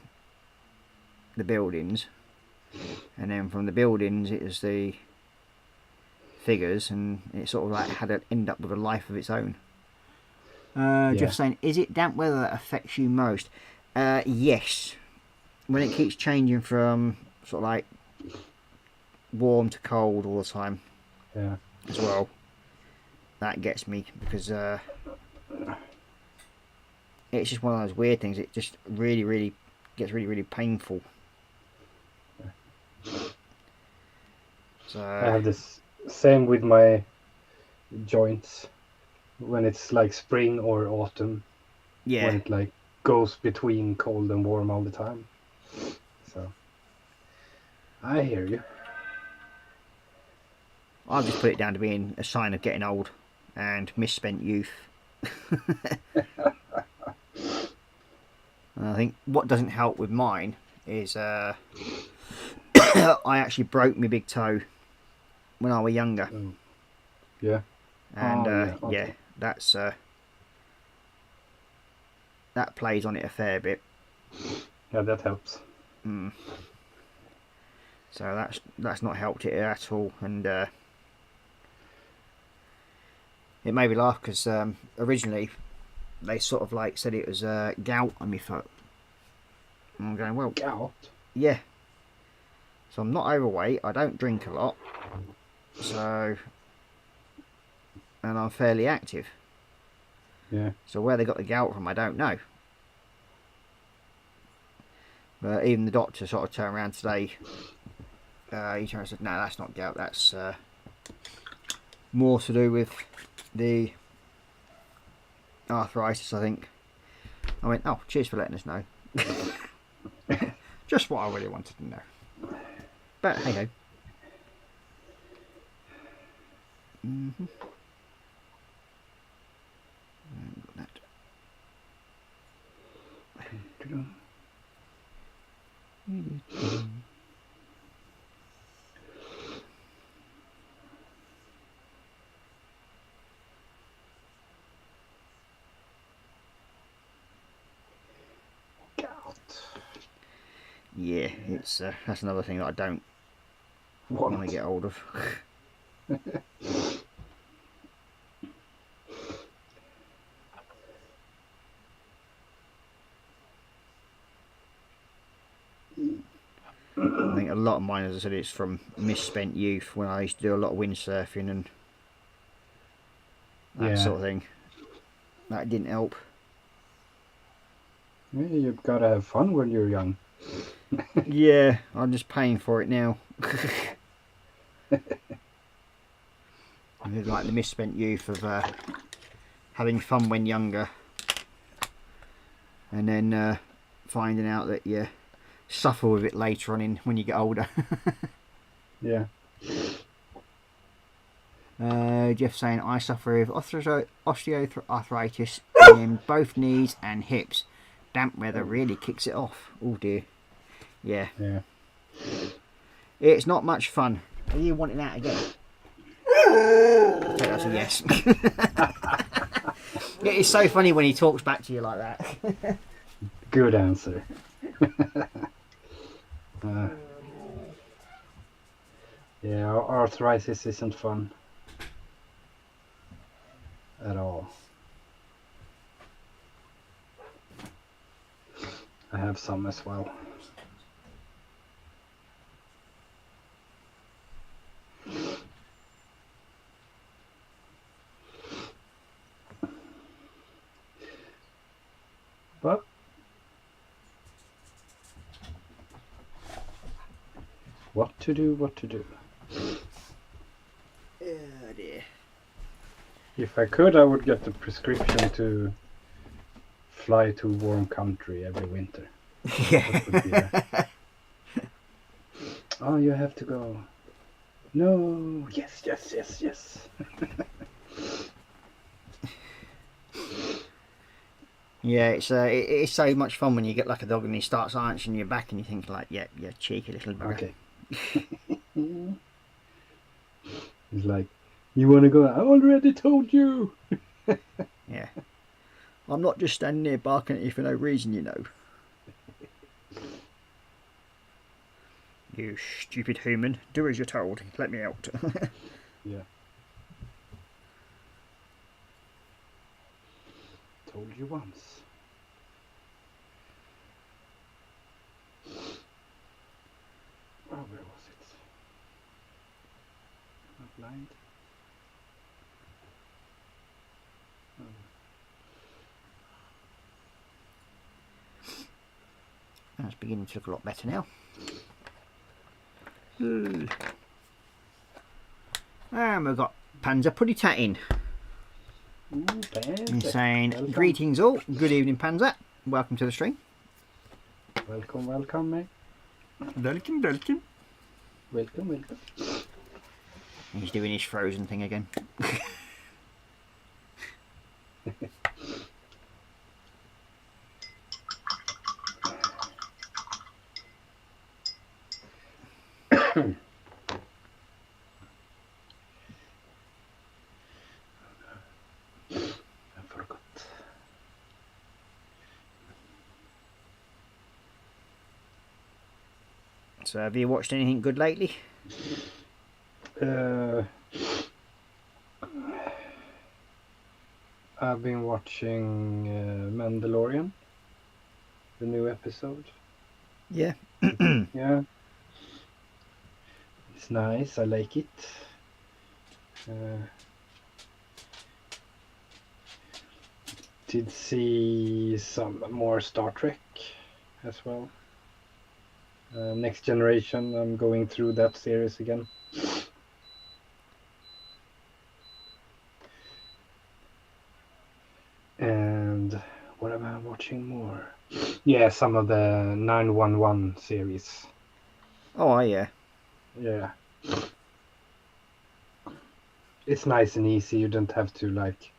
the buildings, and then from the buildings it was the figures, and it sort of like had to end up with a life of its own. Just saying, is it damp weather that affects you most? Yes, when it keeps changing from sort of like warm to cold all the time, as well, that gets me, because it's just one of those weird things. It just really gets really painful. So I have this same with my joints when it's like spring or autumn. yeah, When it like goes between cold and warm all the time. So I hear you. I've just put it down to being a sign of getting old and misspent youth. And I think what doesn't help with mine is I actually broke my big toe when I was younger. Yeah. And okay. that's that plays on it a fair bit. Yeah, that helps. So that's not helped it at all, and it made me laugh because originally they sort of like said it was gout on my foot. And I'm going, well, Gout? yeah. So I'm not overweight. I don't drink a lot. So, and I'm fairly active. Yeah. So where they got the gout from, I don't know. But even the doctor sort of turned around today. He turned and said, "No, that's not gout. That's more to do with the arthritis, I think." I went, "Oh, cheers for letting us know." Just what I really wanted to know. But hey ho. Got that. Yeah, it's that's another thing that I don't want to get hold of. I think a lot of mine, as I said, it's from misspent youth when I used to do a lot of windsurfing and that sort of thing. That didn't help. Yeah, you've got to have fun when you're young. Yeah, I'm just paying for it now. Like the misspent youth of having fun when younger, and then finding out that you suffer with it later on when you get older. Yeah. Jeff saying, I suffer with osteoarthritis in both knees and hips. Damp weather really kicks it off. Oh dear. Yeah. Yeah. It's not much fun. Are you wanting that again? I think that's a yes. It is so funny when he talks back to you like that. Good answer. Yeah, arthritis isn't fun at all. I have some as well. But what to do? Oh dear. If I could, I would get the prescription to fly to warm country every winter. Yeah. Oh, you have to go. No. Yes, yes, yes, yes. Yeah, it's so much fun when you get like a dog and he starts arching your back and you think like, yeah, you cheeky little bugger. Okay. He's like, you want to go? I already told you. Yeah. I'm not just standing there barking at you for no reason, you know. You stupid human. Do as you're told. Let me out. Yeah. Told you once. Oh, where was it? Not blind. Oh. That's beginning to look a lot better now. And we've got Panzer Puddy Tatting. Ooh, Panzer. He's saying, Welcome. greetings all. Good evening, Panzer. Welcome to the stream. Welcome, welcome, mate. Welcome, welcome. Welcome, welcome. He's doing his Frozen thing again. I forgot. So have you watched anything good lately? I've been watching Mandalorian, the new episode. Yeah. Yeah, it's nice. I like it. Did see some more Star Trek as well. Next Generation. I'm going through that series again. And what am I watching more? Yeah, some of the 911 series. Oh, yeah. Yeah. It's nice and easy. You don't have to like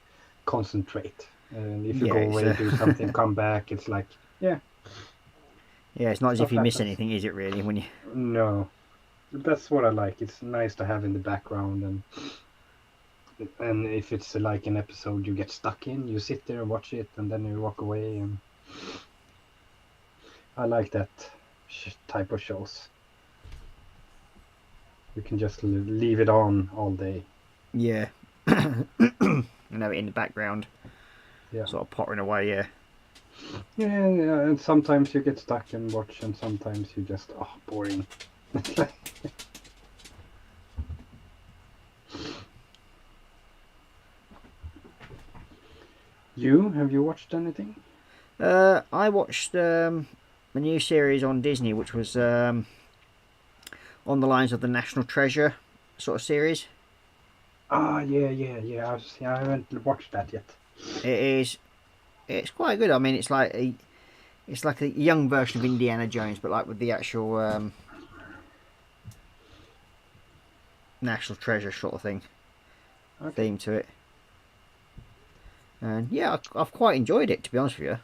concentrate. And if you Yeah, go it's, away, do something, come back, it's like, yeah, Yeah, it's not as Stuff if you miss happens. anything, is it really? When you no. That's what I like. It's nice to have in the background, and if it's like an episode you get stuck in, you sit there and watch it, and then you walk away. And I like that type of shows. You can just leave it on all day. Yeah. You know it in the background. Yeah. Sort of pottering away, yeah. Yeah, and sometimes you get stuck and watch, and sometimes you just boring. Have you watched anything? I watched a new series on Disney which was on the lines of the National Treasure sort of series. Yeah. I haven't watched that yet. It's quite good. I mean, it's like a young version of Indiana Jones, but like with the actual National Treasure sort of thing theme to it. And yeah, I've quite enjoyed it, to be honest with you.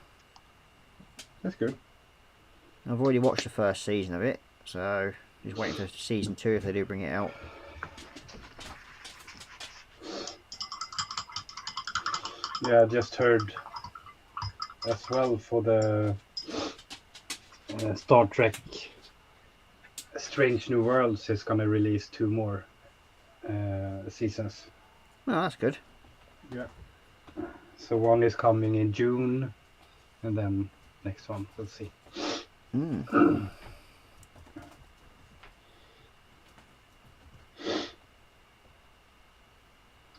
That's good. I've already watched the first season of it, so just waiting for season 2 if they do bring it out. Yeah, I just heard as well for the Star Trek Strange New Worlds is gonna release 2 more seasons. Oh, that's good. Yeah. So one is coming in June, and then next one we'll see. Mm.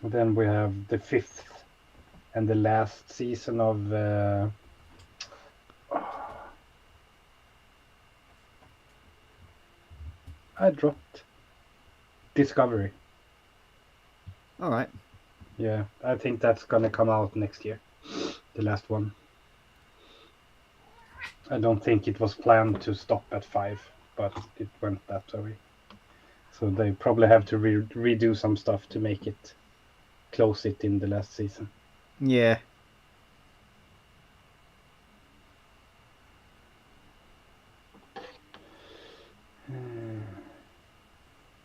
And then we have the 5th and the last season of I dropped Discovery. All right. Yeah, I think that's gonna come out next year. The last one. I don't think it was planned to stop at 5, but it went that way. So they probably have to redo some stuff to make it close it in the last season. Yeah.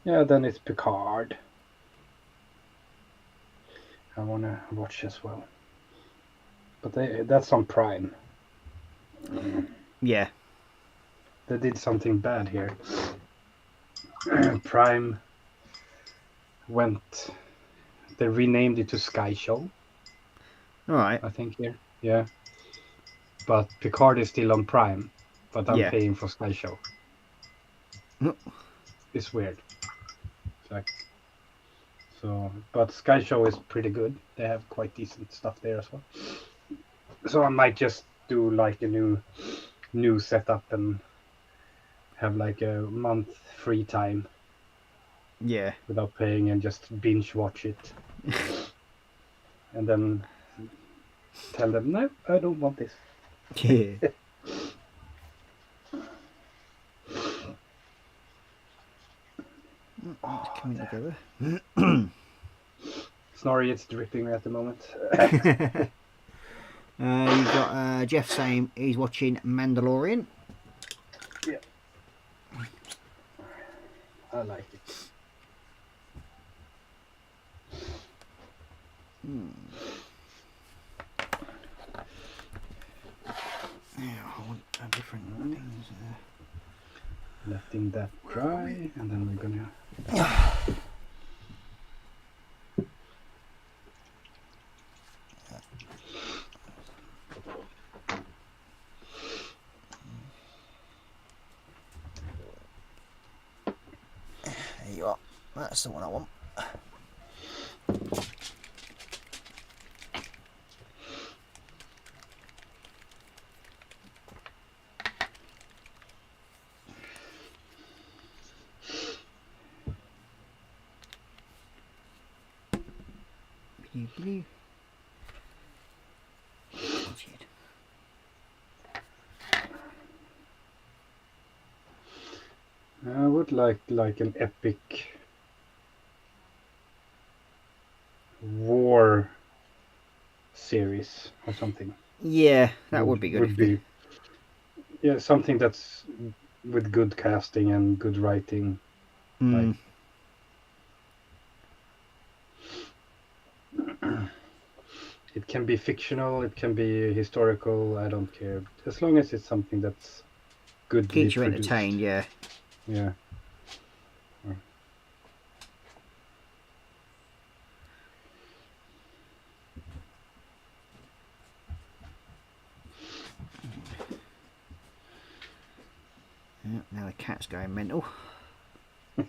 Yeah, then it's Picard. I wanna watch as well, but that's on Prime. Yeah. They did something bad here. Prime they renamed it to Sky Show, All right. I think here. Yeah. But Picard is still on Prime, but I'm Yeah. paying for Sky Show. Mm. It's weird. It's like, so, but Sky Show is pretty good. They have quite decent stuff there as well. So I might just do like a new setup and have like a month free time. Yeah. Without paying and just binge watch it. And then tell them, no, I don't want this. Yeah. It's coming together. Sorry, it's dripping at the moment. You've got Jeff saying he's watching Mandalorian. Yeah. I like it. Yeah, I want different things there. Letting that dry, and then we're gonna. There you are. That's the one I want. Blue. I would like an epic war series or something. Yeah, that would be good. Would be, yeah, something that's with good casting and good writing. Mm. It can be fictional, it can be historical, I don't care. As long as it's something that's good. Keeps you entertained, yeah. Yeah. Yeah, now the cat's going mental. What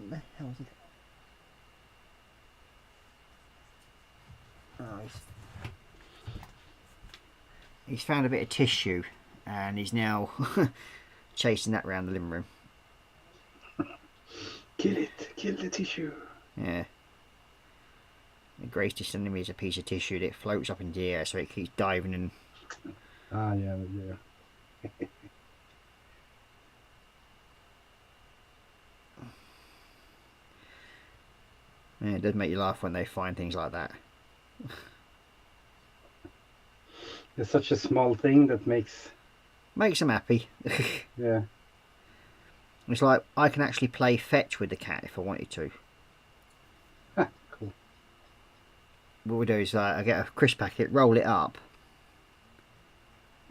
the hell is it? Oh, he's found a bit of tissue and he's now chasing that around the living room. Kill it, kill the tissue. Yeah. The greatest enemy is a piece of tissue that floats up in the air, so it keeps diving and. Ah, yeah. Yeah, it does make you laugh when they find things like that. It's such a small thing that makes them happy. Yeah. It's like I can actually play fetch with the cat if I wanted to. Cool. What we do is I get a crisp packet, roll it up,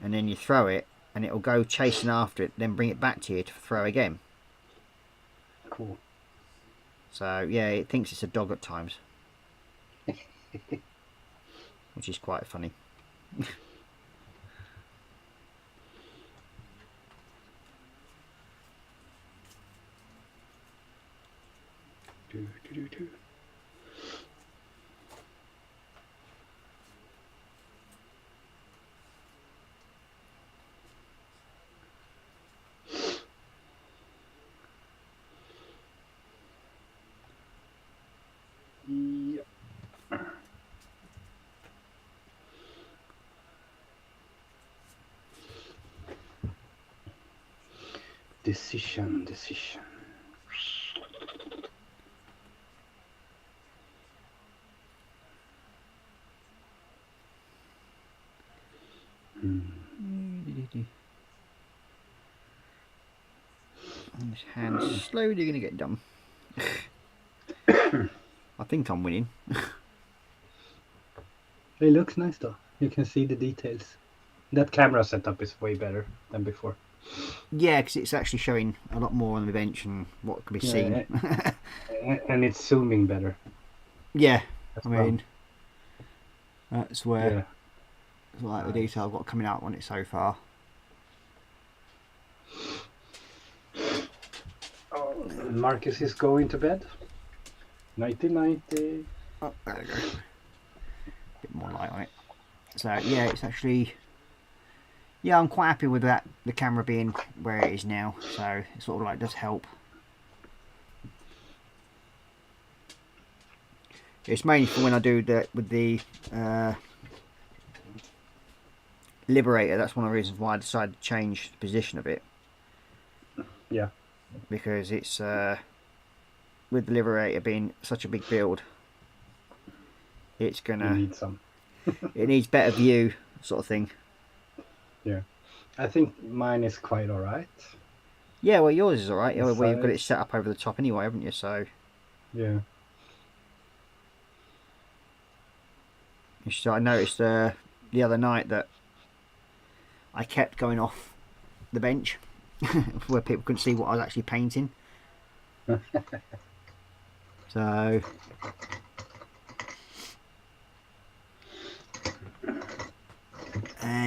and then you throw it, and it'll go chasing after it, then bring it back to you to throw again. Cool. So yeah, it thinks it's a dog at times, which is quite funny. Do. Yep. Decision. And this hand's slowly going to get done. I think I'm winning. It looks nice though. You can see the details. That camera setup is way better than before. Yeah, because it's actually showing a lot more on the bench and what can be seen. And it's zooming better. Yeah, as I well. mean, that's where Yeah. it's like the detail I've got coming out on it so far. Marcus is going to bed. 90-90. Oh, there we go. Bit more light on it. So yeah, it's actually, yeah, I'm quite happy with that. The camera being where it is now, so it sort of like does help. It's mainly for when I do that with the Liberator. That's one of the reasons why I decided to change the position of it. Yeah. Because it's with the Liberator being such a big build, it's You gonna need some. it needs better view sort of thing. Yeah. I think mine is quite alright. Yeah, well yours is alright. Yeah, well, you've got it Size. set up over the top anyway, haven't you? So Yeah. I noticed the other night that I kept going off the bench where people couldn't see what I was actually painting. So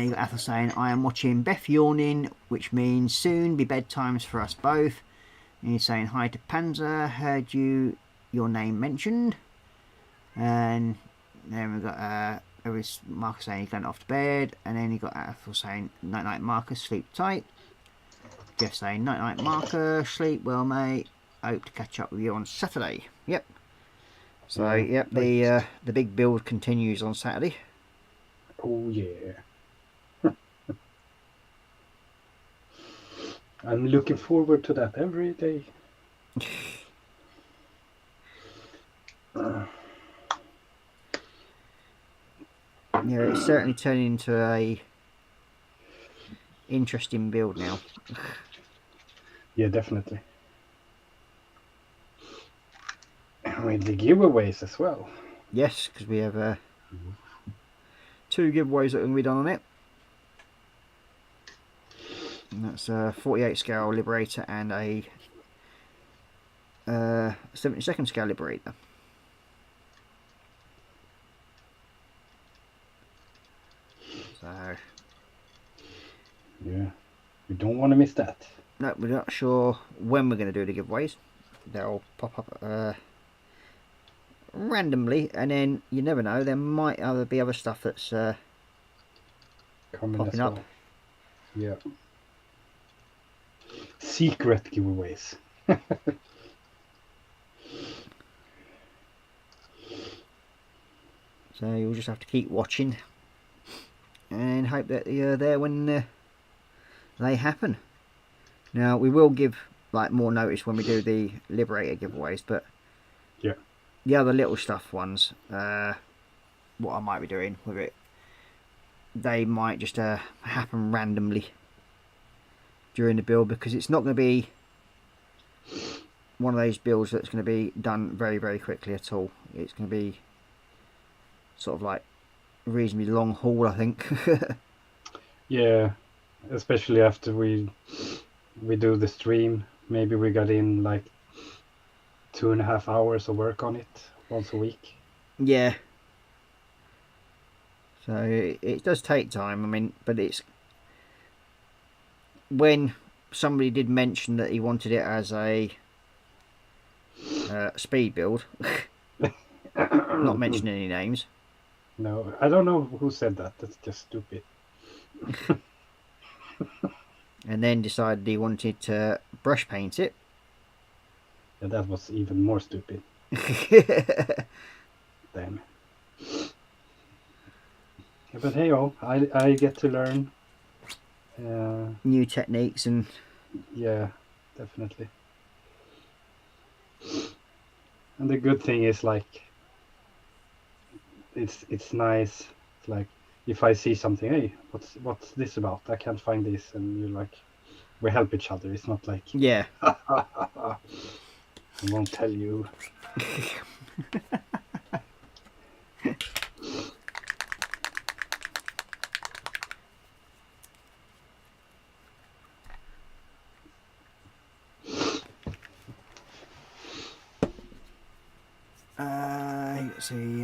you got Athel saying, I am watching Beth yawning, which means soon be bedtimes for us both. And he's saying hi to Panzer, heard your name mentioned. And then we've got Marcus saying he's going off to bed. And then you got Athel saying, night night Marcus, sleep tight. Jeff saying, night night Marcus, sleep well mate. Hope to catch up with you on Saturday. Yep. So yep, the big build continues on Saturday. Oh yeah. I'm looking forward to that every day. Yeah, it's certainly turning into a interesting build now. Yeah, definitely. With the giveaways as well. Yes, because we have 2 giveaways that are going to be done on it. And that's a 48 scale Liberator and a 72nd scale Liberator. So Yeah, we don't want to miss that. no, we're not sure when we're going to do the giveaways. They'll pop up randomly, and then you never know, there might be other stuff that's Coming popping as up. well. Yeah. Secret giveaways. So you'll just have to keep watching and hope that you're there when they happen. Now we will give like more notice when we do the Liberator giveaways, but Yeah. the other little stuff ones, what I might be doing with it, they might just happen randomly during the build, because it's not going to be one of those builds that's going to be done very, very quickly at all. It's going to be sort of like a reasonably long haul, I think. Yeah, especially after we do the stream. Maybe we got in like 2.5 hours of work on it once a week. Yeah. So it does take time. I mean, but it's when somebody did mention that he wanted it as a speed build, not mentioning any names. No, I don't know who said that. That's just stupid. And then decided he wanted to brush paint it. Yeah, that was even more stupid. Damn. Yeah, but hey, I get to learn. New techniques and Yeah, definitely. And the good thing is like it's nice. It's like if I see something, hey, what's this about? I can't find this, and you like we help each other. It's not like Yeah. I won't tell you. Let's see.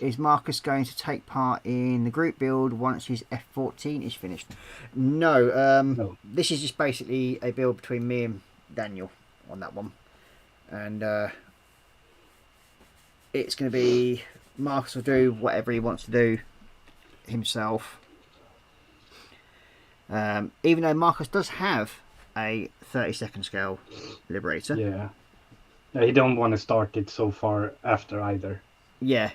Is Marcus going to take part in the group build once his F14 is finished? No. No. This is just basically a build between me and Daniel on that one, and it's going to be Marcus will do whatever he wants to do himself. Even though Marcus does have a 32nd scale Liberator. Yeah. He don't want to start it so far after either. Yeah.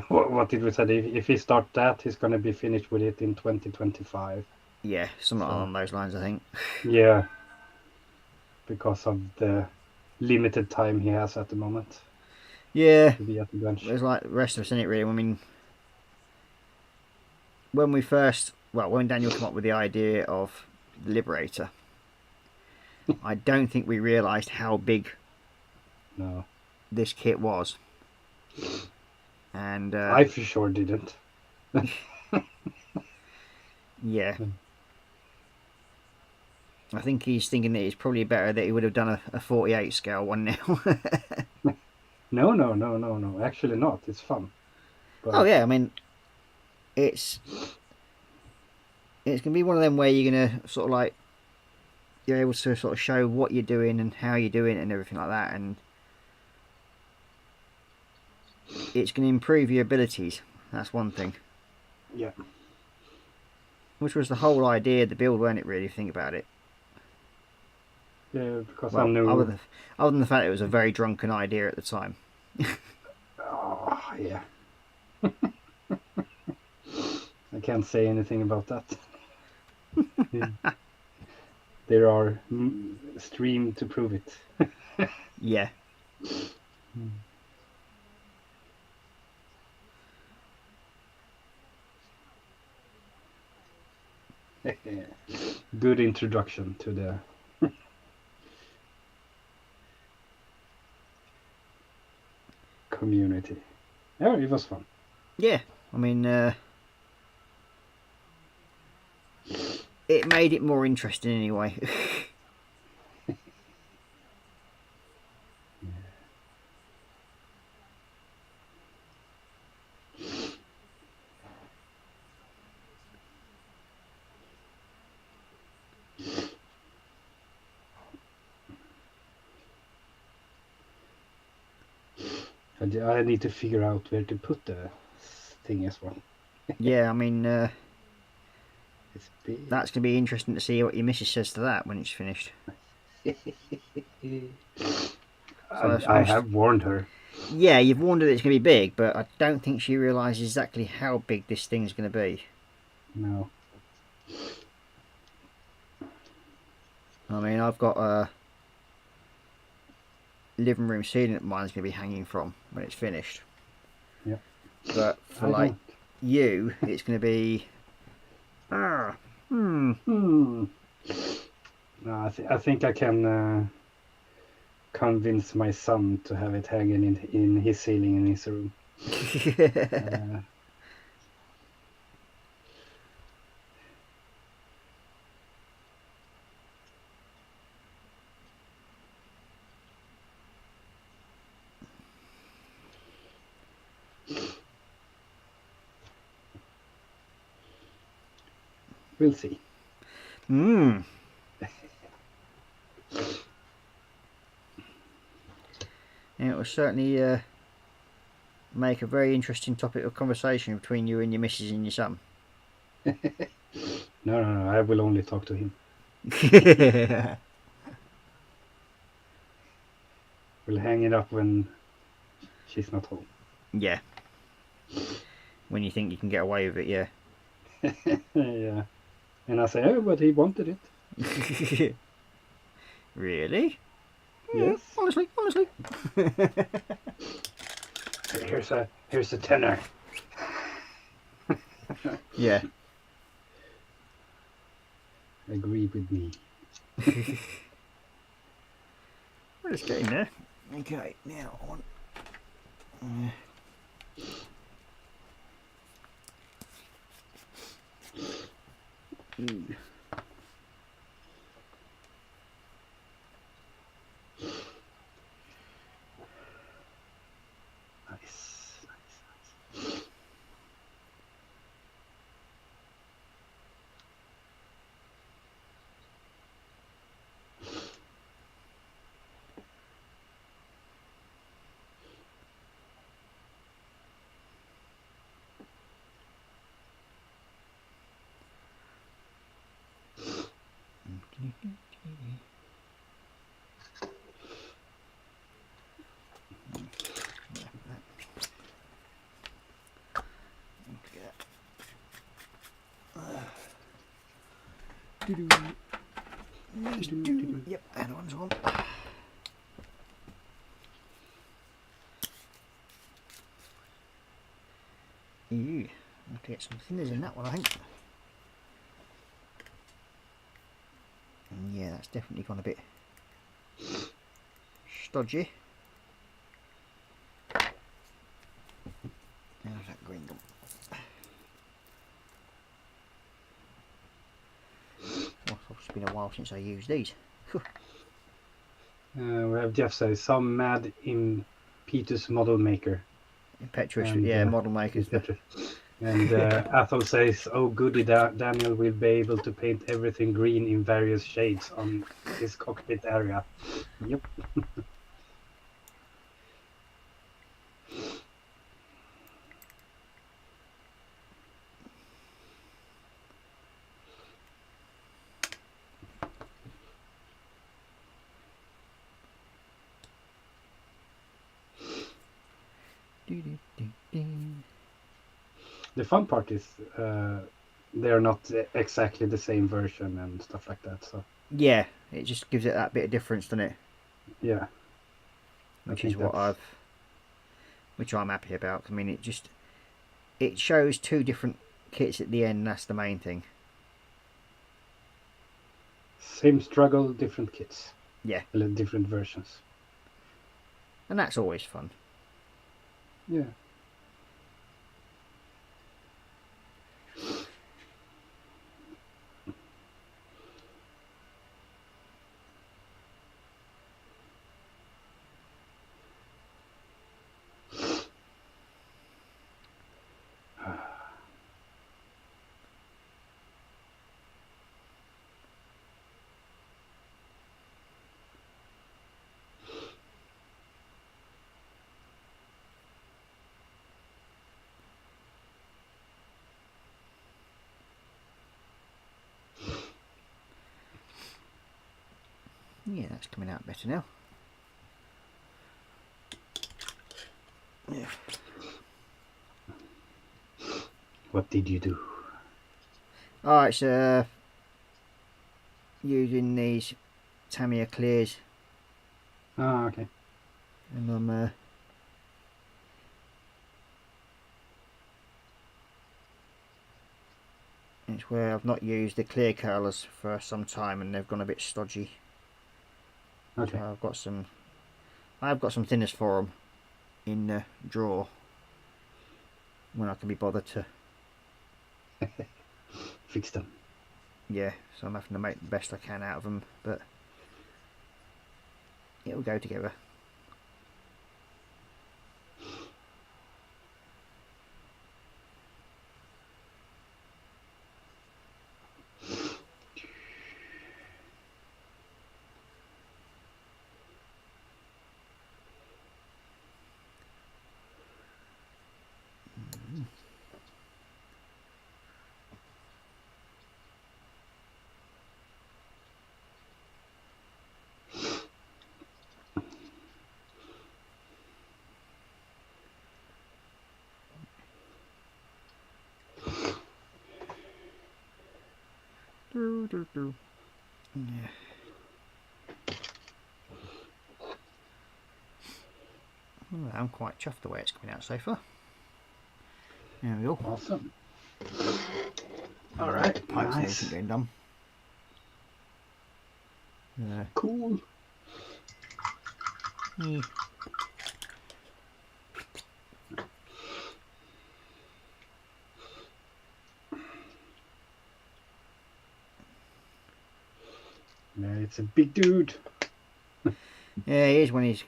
What did we say? If he start that, he's going to be finished with it in 2025. Yeah, something along those lines, I think. Yeah. Because of the limited time he has at the moment Yeah. to be at the bench. There's like the rest of us in it, really. I mean, when Daniel came up with the idea of the Liberator, I don't think we realised how big this kit was. And I for sure didn't. Yeah. I think he's thinking that it's probably better that he would have done a 48 scale one now. No. Actually not. It's fun. But Oh yeah, I mean, it's going to be one of them where you're going to sort of like, you're able to sort of show what you're doing and how you're doing it and everything like that, and it's going to improve your abilities. That's one thing. Yeah. Which was the whole idea of the build, weren't it, really, if you think about it? Yeah, because Well, I knew... other than the fact it was a very drunken idea at the time. Oh, yeah. I can't say anything about that. There are streams to prove it. Yeah. Good introduction to the community. Yeah, it was fun. Yeah, I mean, it made it more interesting anyway. I need to figure out where to put the thing as well. Yeah, I mean, It's big. that's going to be interesting to see what your missus says to that when it's finished. I have warned her. Yeah, you've warned her that it's going to be big, but I don't think she realises exactly how big this thing's going to be. No. I mean, I've got a living room ceiling that mine's going to be hanging from when it's finished. Yeah. But for you, it's going to be... No, I think I can convince my son to have it hanging in his ceiling in his room. We'll see. It will certainly make a very interesting topic of conversation between you and your missus and your son. No, I will only talk to him. We'll hang it up when she's not home. Yeah. When you think you can get away with it, yeah. Yeah. And I say, oh, but he wanted it. Really? Yes. Honestly. Here's a tenner. Yeah. Agree with me. We're just getting there. Okay, now on. Ooh. Nice. Yep, that one's on. Ew, I have to get some thinners in that one, I think. And yeah, that's definitely gone a bit stodgy. How's that green gone? Well, it's been a while since I used these. We have Jeff says, some mad in Peter's model maker. Impetuous, And, yeah, model makers. And Athol says, oh goody, Daniel will be able to paint everything green in various shades on his cockpit area. Yep. The fun part is they're not exactly the same version and stuff like that. So Yeah, it just gives it that bit of difference, doesn't it? yeah, Which is what I'm happy about. I mean, it shows two different kits at the end. That's the main thing. Same struggle, different kits. Yeah, Different versions. and that's always fun. Yeah. Yeah, that's coming out better now. Yeah. What did you do? Oh, it's using these Tamiya clears, Ah, okay. and I'm it's where I've not used the clear colours for some time, and they've gone a bit stodgy. Okay. So I've got some thinners for them in the drawer when I can be bothered to. Fix them. Yeah, so I'm having to make the best I can out of them, but it'll go together. Yeah. Well, I'm quite chuffed the way it's coming out so far. There we go. Awesome. All right, Pipes and nice. everything getting done. Cool. Yeah. Yeah, it's a big dude. Yeah, he is when it's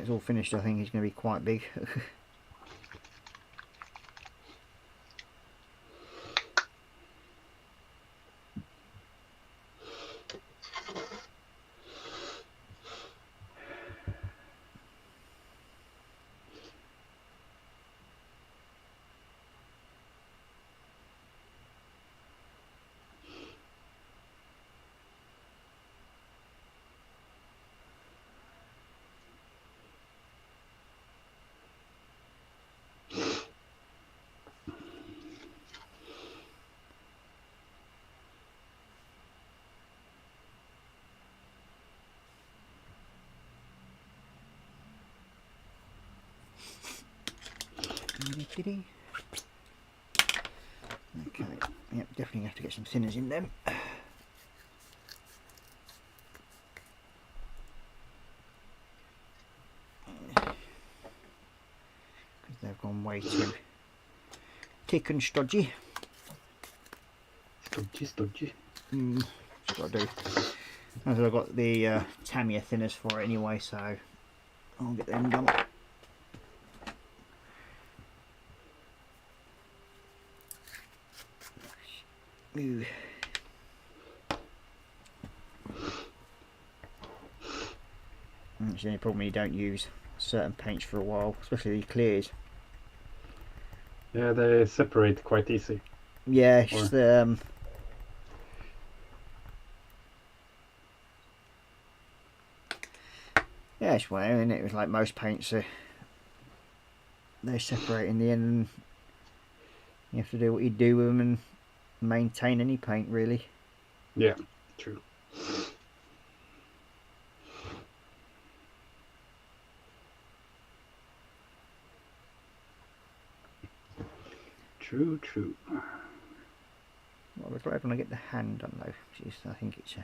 all finished. I think he's going to be quite big. Okay, yep, definitely have to get some thinners in them. Because they've gone way too thick and stodgy. Stodgy. Just got to do. As I've got the Tamiya thinners for it anyway, so I'll get them done. Ooh. That's the only problem when you don't use certain paints for a while, especially the clears. Yeah, they separate quite easy. Yeah, it's just the yeah, it's one, and it was like most paints they separate in the end, and you have to do what you do with them and maintain any paint really. Yeah, true. True. Well, we're glad when I get the hand done though, which is, I think it's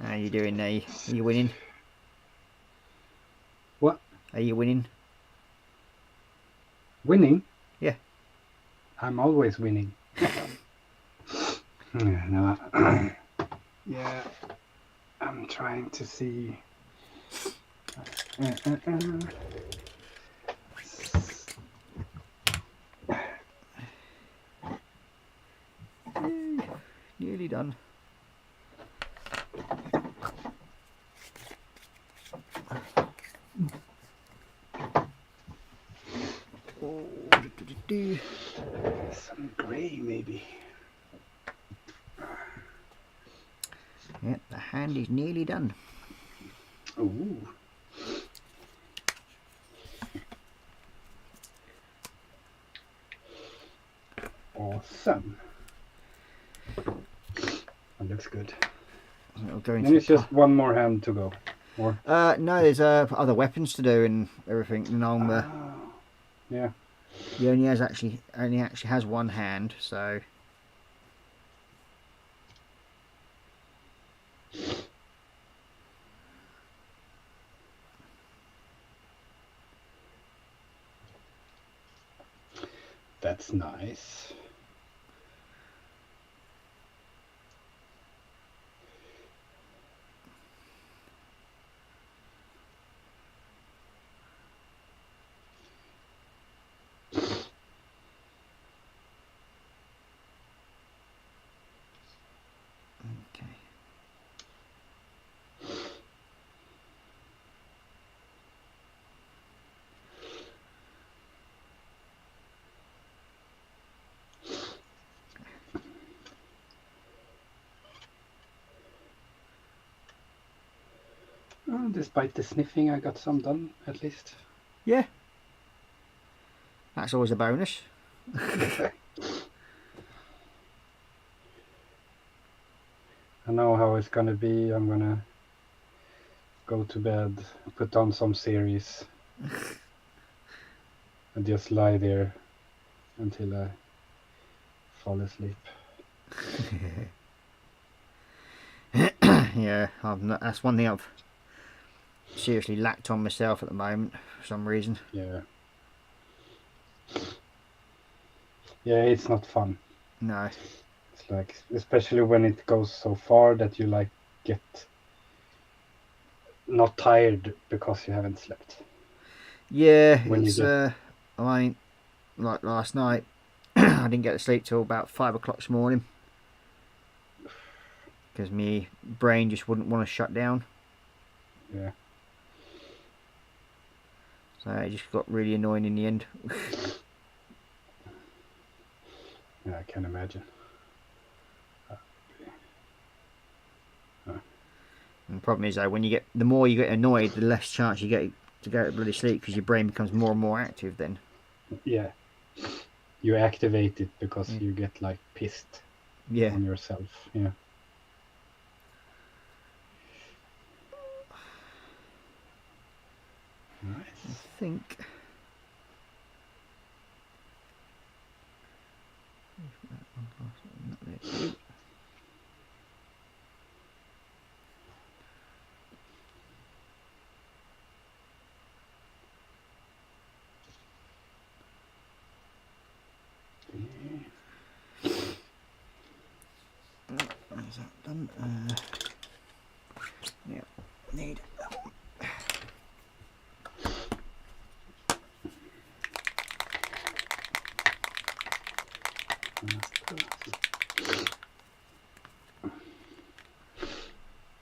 How are you doing there? Are you winning? What? Are you winning? Winning? Yeah. I'm always winning. No. Yeah. I'm trying to see. Nearly done. Some grey, maybe. Yep, the hand is nearly done. Ooh. Awesome. That looks good. It'll go into And it's the just one more hand to go. Or no, there's other weapons to do and everything. And yeah. he only actually has one hand, so. That's nice. Okay. Despite the sniffing, I got some done at least. Yeah. That's always a bonus. I know how it's gonna be. I'm gonna go to bed, put on some series, and just lie there until I fall asleep. Yeah, that's one thing I've seriously lacked on myself at the moment for some reason. Yeah. Yeah, it's not fun. No. It's like, especially when it goes so far that you like get not tired because you haven't slept. Yeah, When you it's get- I mean, like last night, I didn't get to sleep till about 5 o'clock this morning because my brain just wouldn't want to shut down. Yeah. So it just got really annoying in the end. Yeah, I can imagine. And the problem is though, the more you get annoyed, the less chance you get to go to bloody sleep because your brain becomes more and more active then. Yeah. You activate it because you get like pissed Yeah. on yourself. Yeah. I Nice. think. Is that done? Yeah, need that one.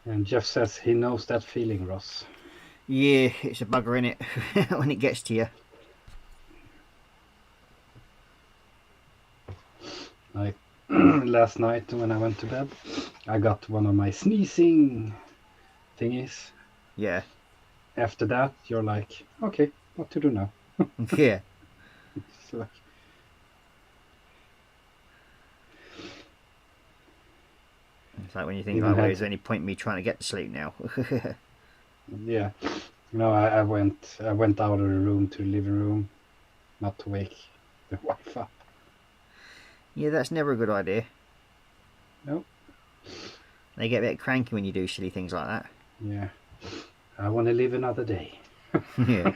And Jeff says he knows that feeling, Ross. Yeah, it's a bugger in it when it gets to you. Like last night when I went to bed, I got one of my sneezing thingies. Yeah, After that, you're like, okay, what to do now? yeah. It's like, It's like when you think, Even like, well, had- is there any point in me trying to get to sleep now? yeah. No, I went out of the room to the living room, not to wake the wife up. Yeah, that's never a good idea. No. They get a bit cranky when you do silly things like that. Yeah. I want to live another day. Yeah.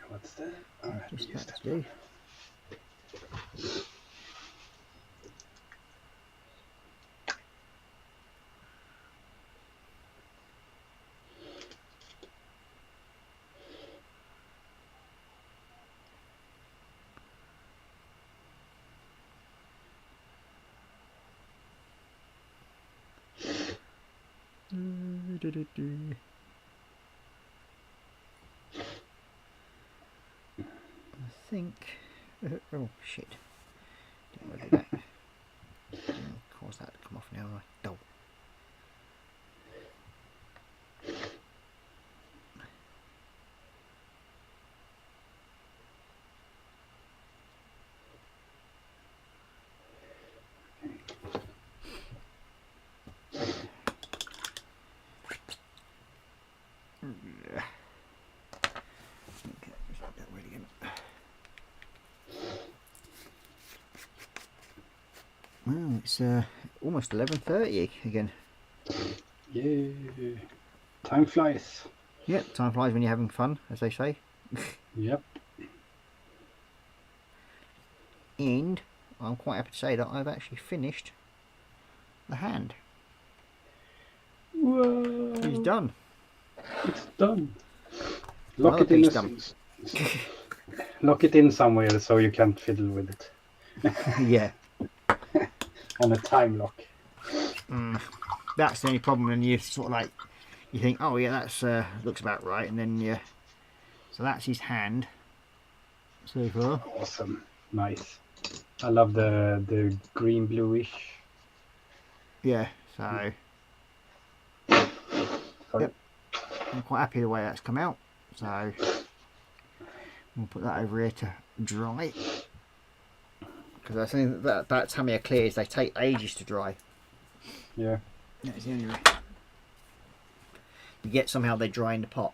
What's that? All right, Just use that that to do. one. I think. Oh shit! Didn't want to do that. Cause that to come off now. Oh. Yeah. Okay, just put that way again. Well, it's almost 11:30 again. Yay. Time flies. Yeah, time flies when you're having fun, as they say. Yep. And I'm quite happy to say that I've actually finished the hand. Whoa. It's done. It's done. Lock Another it in piece a done. Lock it in somewhere so you can't fiddle with it. Yeah. And a time lock. That's the only problem, and you sort of like, you think, oh yeah, that's looks about right, and then you. So that's his hand. So far. Awesome. Nice. I love the green bluish. Yeah. So. Sorry. Yep. I'm quite happy the way that's come out. So we'll put that over here to dry. Because I think that that's how many are clears. They take ages to dry. Yeah. That's the only way. You get somehow they dry in the pot.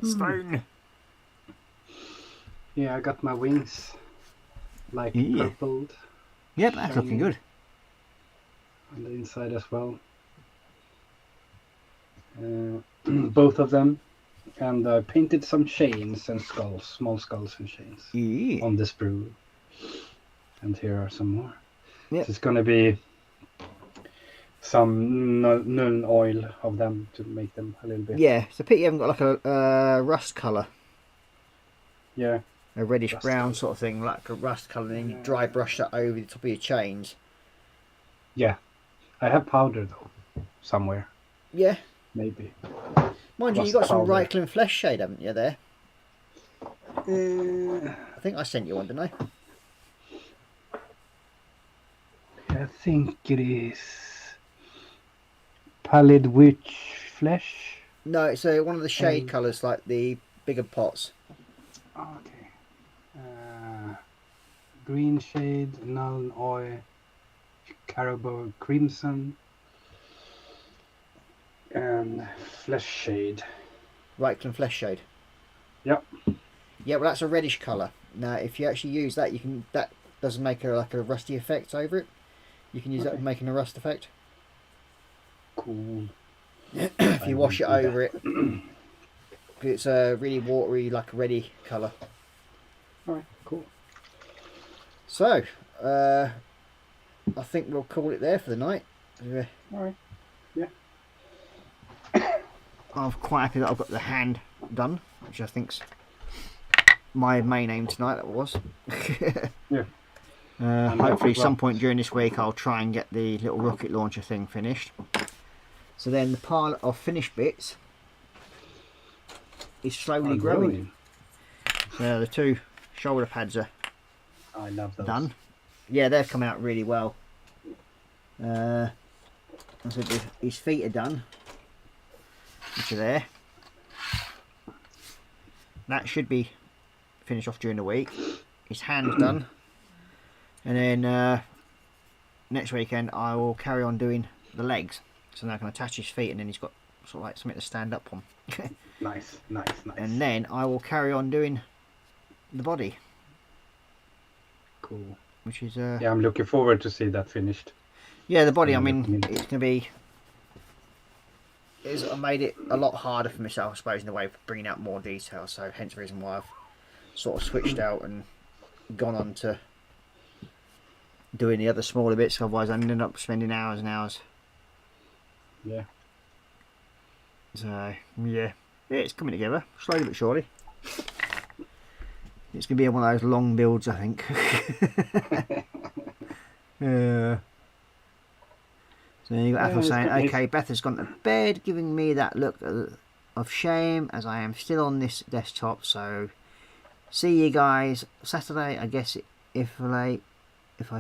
Stone. Yeah, I got my wings like Yeah. purpled Yep, that's looking good. on the inside as well. Both of them, and I painted some chains and skulls, small skulls and chains Yeah. on the sprue. And here are some more. Yep. It's gonna be some null oil of them to make them a little bit. Yeah, it's a pity you haven't got like a rust colour. Yeah. A reddish Rust brown colour. sort of thing, like a rust colour, and then you dry brush that over the top of your chains. Yeah. I have powder though, somewhere, Yeah. maybe. Mind you, you Rust got some powder. Reichland flesh shade, haven't you, there? Uh, I think I sent you one, didn't I? I think it is pallid witch flesh. No, it's one of the shade colours, like the bigger pots. Okay. Green shade, null oil, caribou crimson, and flesh shade. Reichland flesh shade. Yep. Yeah, well, that's a reddish colour. Now, if you actually use that, you can. That doesn't make like a rusty effect over it. You can use that for making a rust effect. Cool. If you wash it will do over it. It's a really watery, like a reddy colour. Alright, cool. So, I think we'll call it there for the night. Alright. Yeah. I'm quite happy that I've got the hand done, which I think's my main aim tonight. That was. Yeah. Hopefully, some point during this week, I'll try and get the little rocket launcher thing finished. So then the pile of finished bits is slowly growing. So the two shoulder pads are I love those. done. Yeah, they've come out really well. I said his feet are done, which are there. That should be finished off during the week. His hand's done, and then next weekend I will carry on doing the legs. So now I can attach his feet, and then he's got sort of like something to stand up on. Nice. And then I will carry on doing the body, Cool. which is Yeah, I'm looking forward to see that finished. yeah, the body. I Yeah, mean, it's gonna be. I made it a lot harder for myself, I suppose, in the way of bringing out more detail. So hence the reason why I've sort of switched out and gone on to doing the other smaller bits. Otherwise, I ended up spending hours and hours. Yeah. So yeah, it's coming together slowly but surely. It's gonna be one of those long builds, I think. Yeah. So you got Ethel saying, "Okay, Beth has gone to bed, giving me that look of shame as I am still on this desktop. So see you guys Saturday, I guess, if I'm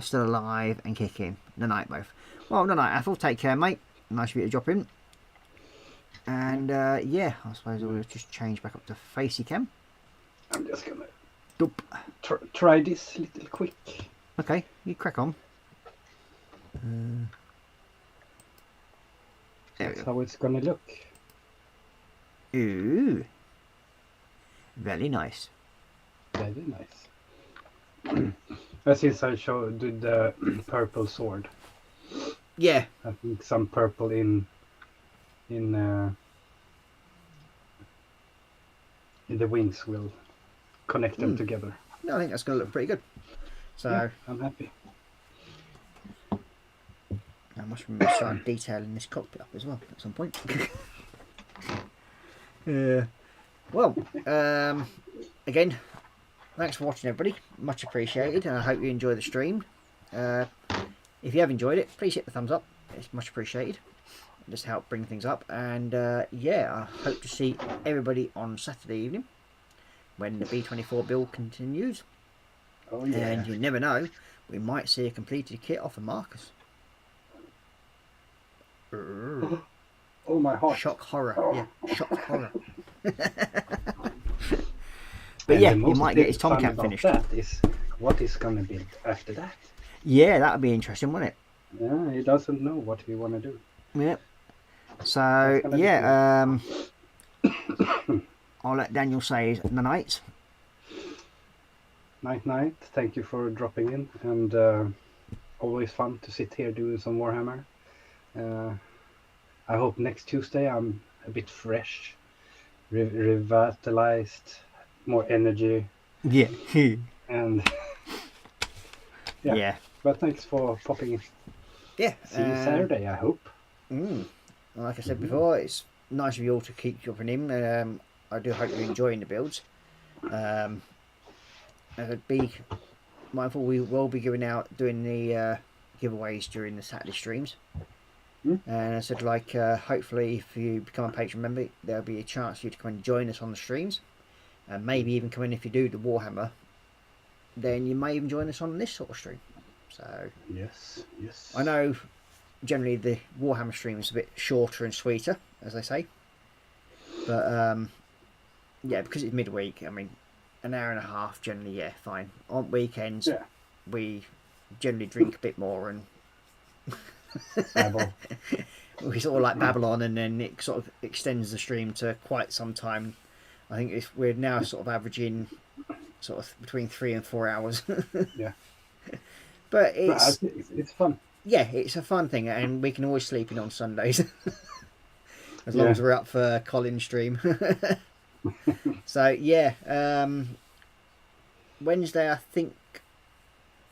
still alive and kicking. Good night, both. Well, good night, Ethel. Take care, mate. Nice of you to drop in. And yeah, I suppose we'll just change back up to facey cam. I'm just gonna Doop. try this little quick. Okay, you crack on. There we That's go. how it's gonna look. Ooh, very nice. Very nice. Since I did the purple sword, Yeah, I think some purple in the wings will connect them together. I think that's going to look pretty good. So Yeah, I'm happy. I must remember to start detailing this cockpit up as well at some point. Yeah. Well, again, thanks for watching, everybody. Much appreciated, and I hope you enjoy the stream. If you have enjoyed it, please hit the thumbs up. It's much appreciated. Just help bring things up. And yeah, I hope to see everybody on Saturday evening when the B24 build continues. Oh yeah. And you never know, we might see a completed kit off of Marcus. Oh my heart. Shock horror. Yeah, shock horror. But And yeah, the you most might get his fun Tomcat about finished. That is what is gonna be after that. Yeah, that would be interesting, wouldn't it? Yeah, he doesn't know what he wanna do. Yeah. So gonna be yeah, I'll let Daniel say his night. Night. Thank you for dropping in, and always fun to sit here doing some Warhammer. I hope next Tuesday I'm a bit fresh, revitalized, more energy, Yeah. and yeah. Yeah. But thanks for popping in. Yeah. See you Saturday, I hope. Like I said before, it's nice of you all to keep dropping in. I do hope you're enjoying the builds. Be mindful, we will be doing the giveaways during the Saturday streams. And I said, like, hopefully if you become a patron member, there'll be a chance for you to come and join us on the streams, and maybe even come in if you do the Warhammer, then you may even join us on this sort of stream. So Yes. I know generally the Warhammer stream is a bit shorter and sweeter, as they say, but yeah, because it's midweek, I mean, an hour and a half generally, yeah, fine. On weekends, Yeah. we generally drink a bit more and Babble. we sort of like Babylon, and then it sort of extends the stream to quite some time. I think we're now sort of averaging sort of between 3 and 4 hours. Yeah. But It's fun. yeah, it's a fun thing, and we can always sleep in on Sundays as long as we're up for Colin's stream. So yeah, Wednesday, I think,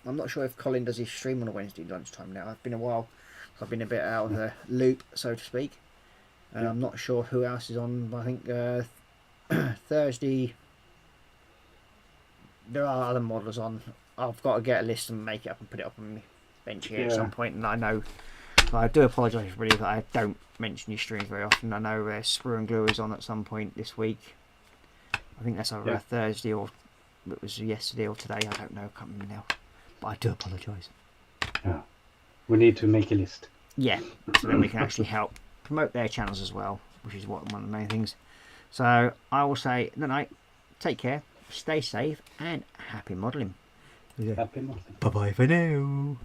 I'm not sure if Colin does his stream on a Wednesday lunchtime now. It's been a while. I've been a bit out of the loop, so to speak, and I'm not sure who else is on, but I think Thursday there are other models on. I've got to get a list and make it up and put it up on my bench here at some point. And I know, I do apologise everybody that I don't mention your streams very often. I know Sprue and Glue is on at some point this week. I think that's either Thursday or it was yesterday or today. I don't know, I can't remember now. But I do apologise. Yeah. We need to make a list. Yeah, so then we can actually help promote their channels as well, which is one of the main things. So I will say good night, take care, stay safe, and happy modelling. Happy modeling. Bye bye for now.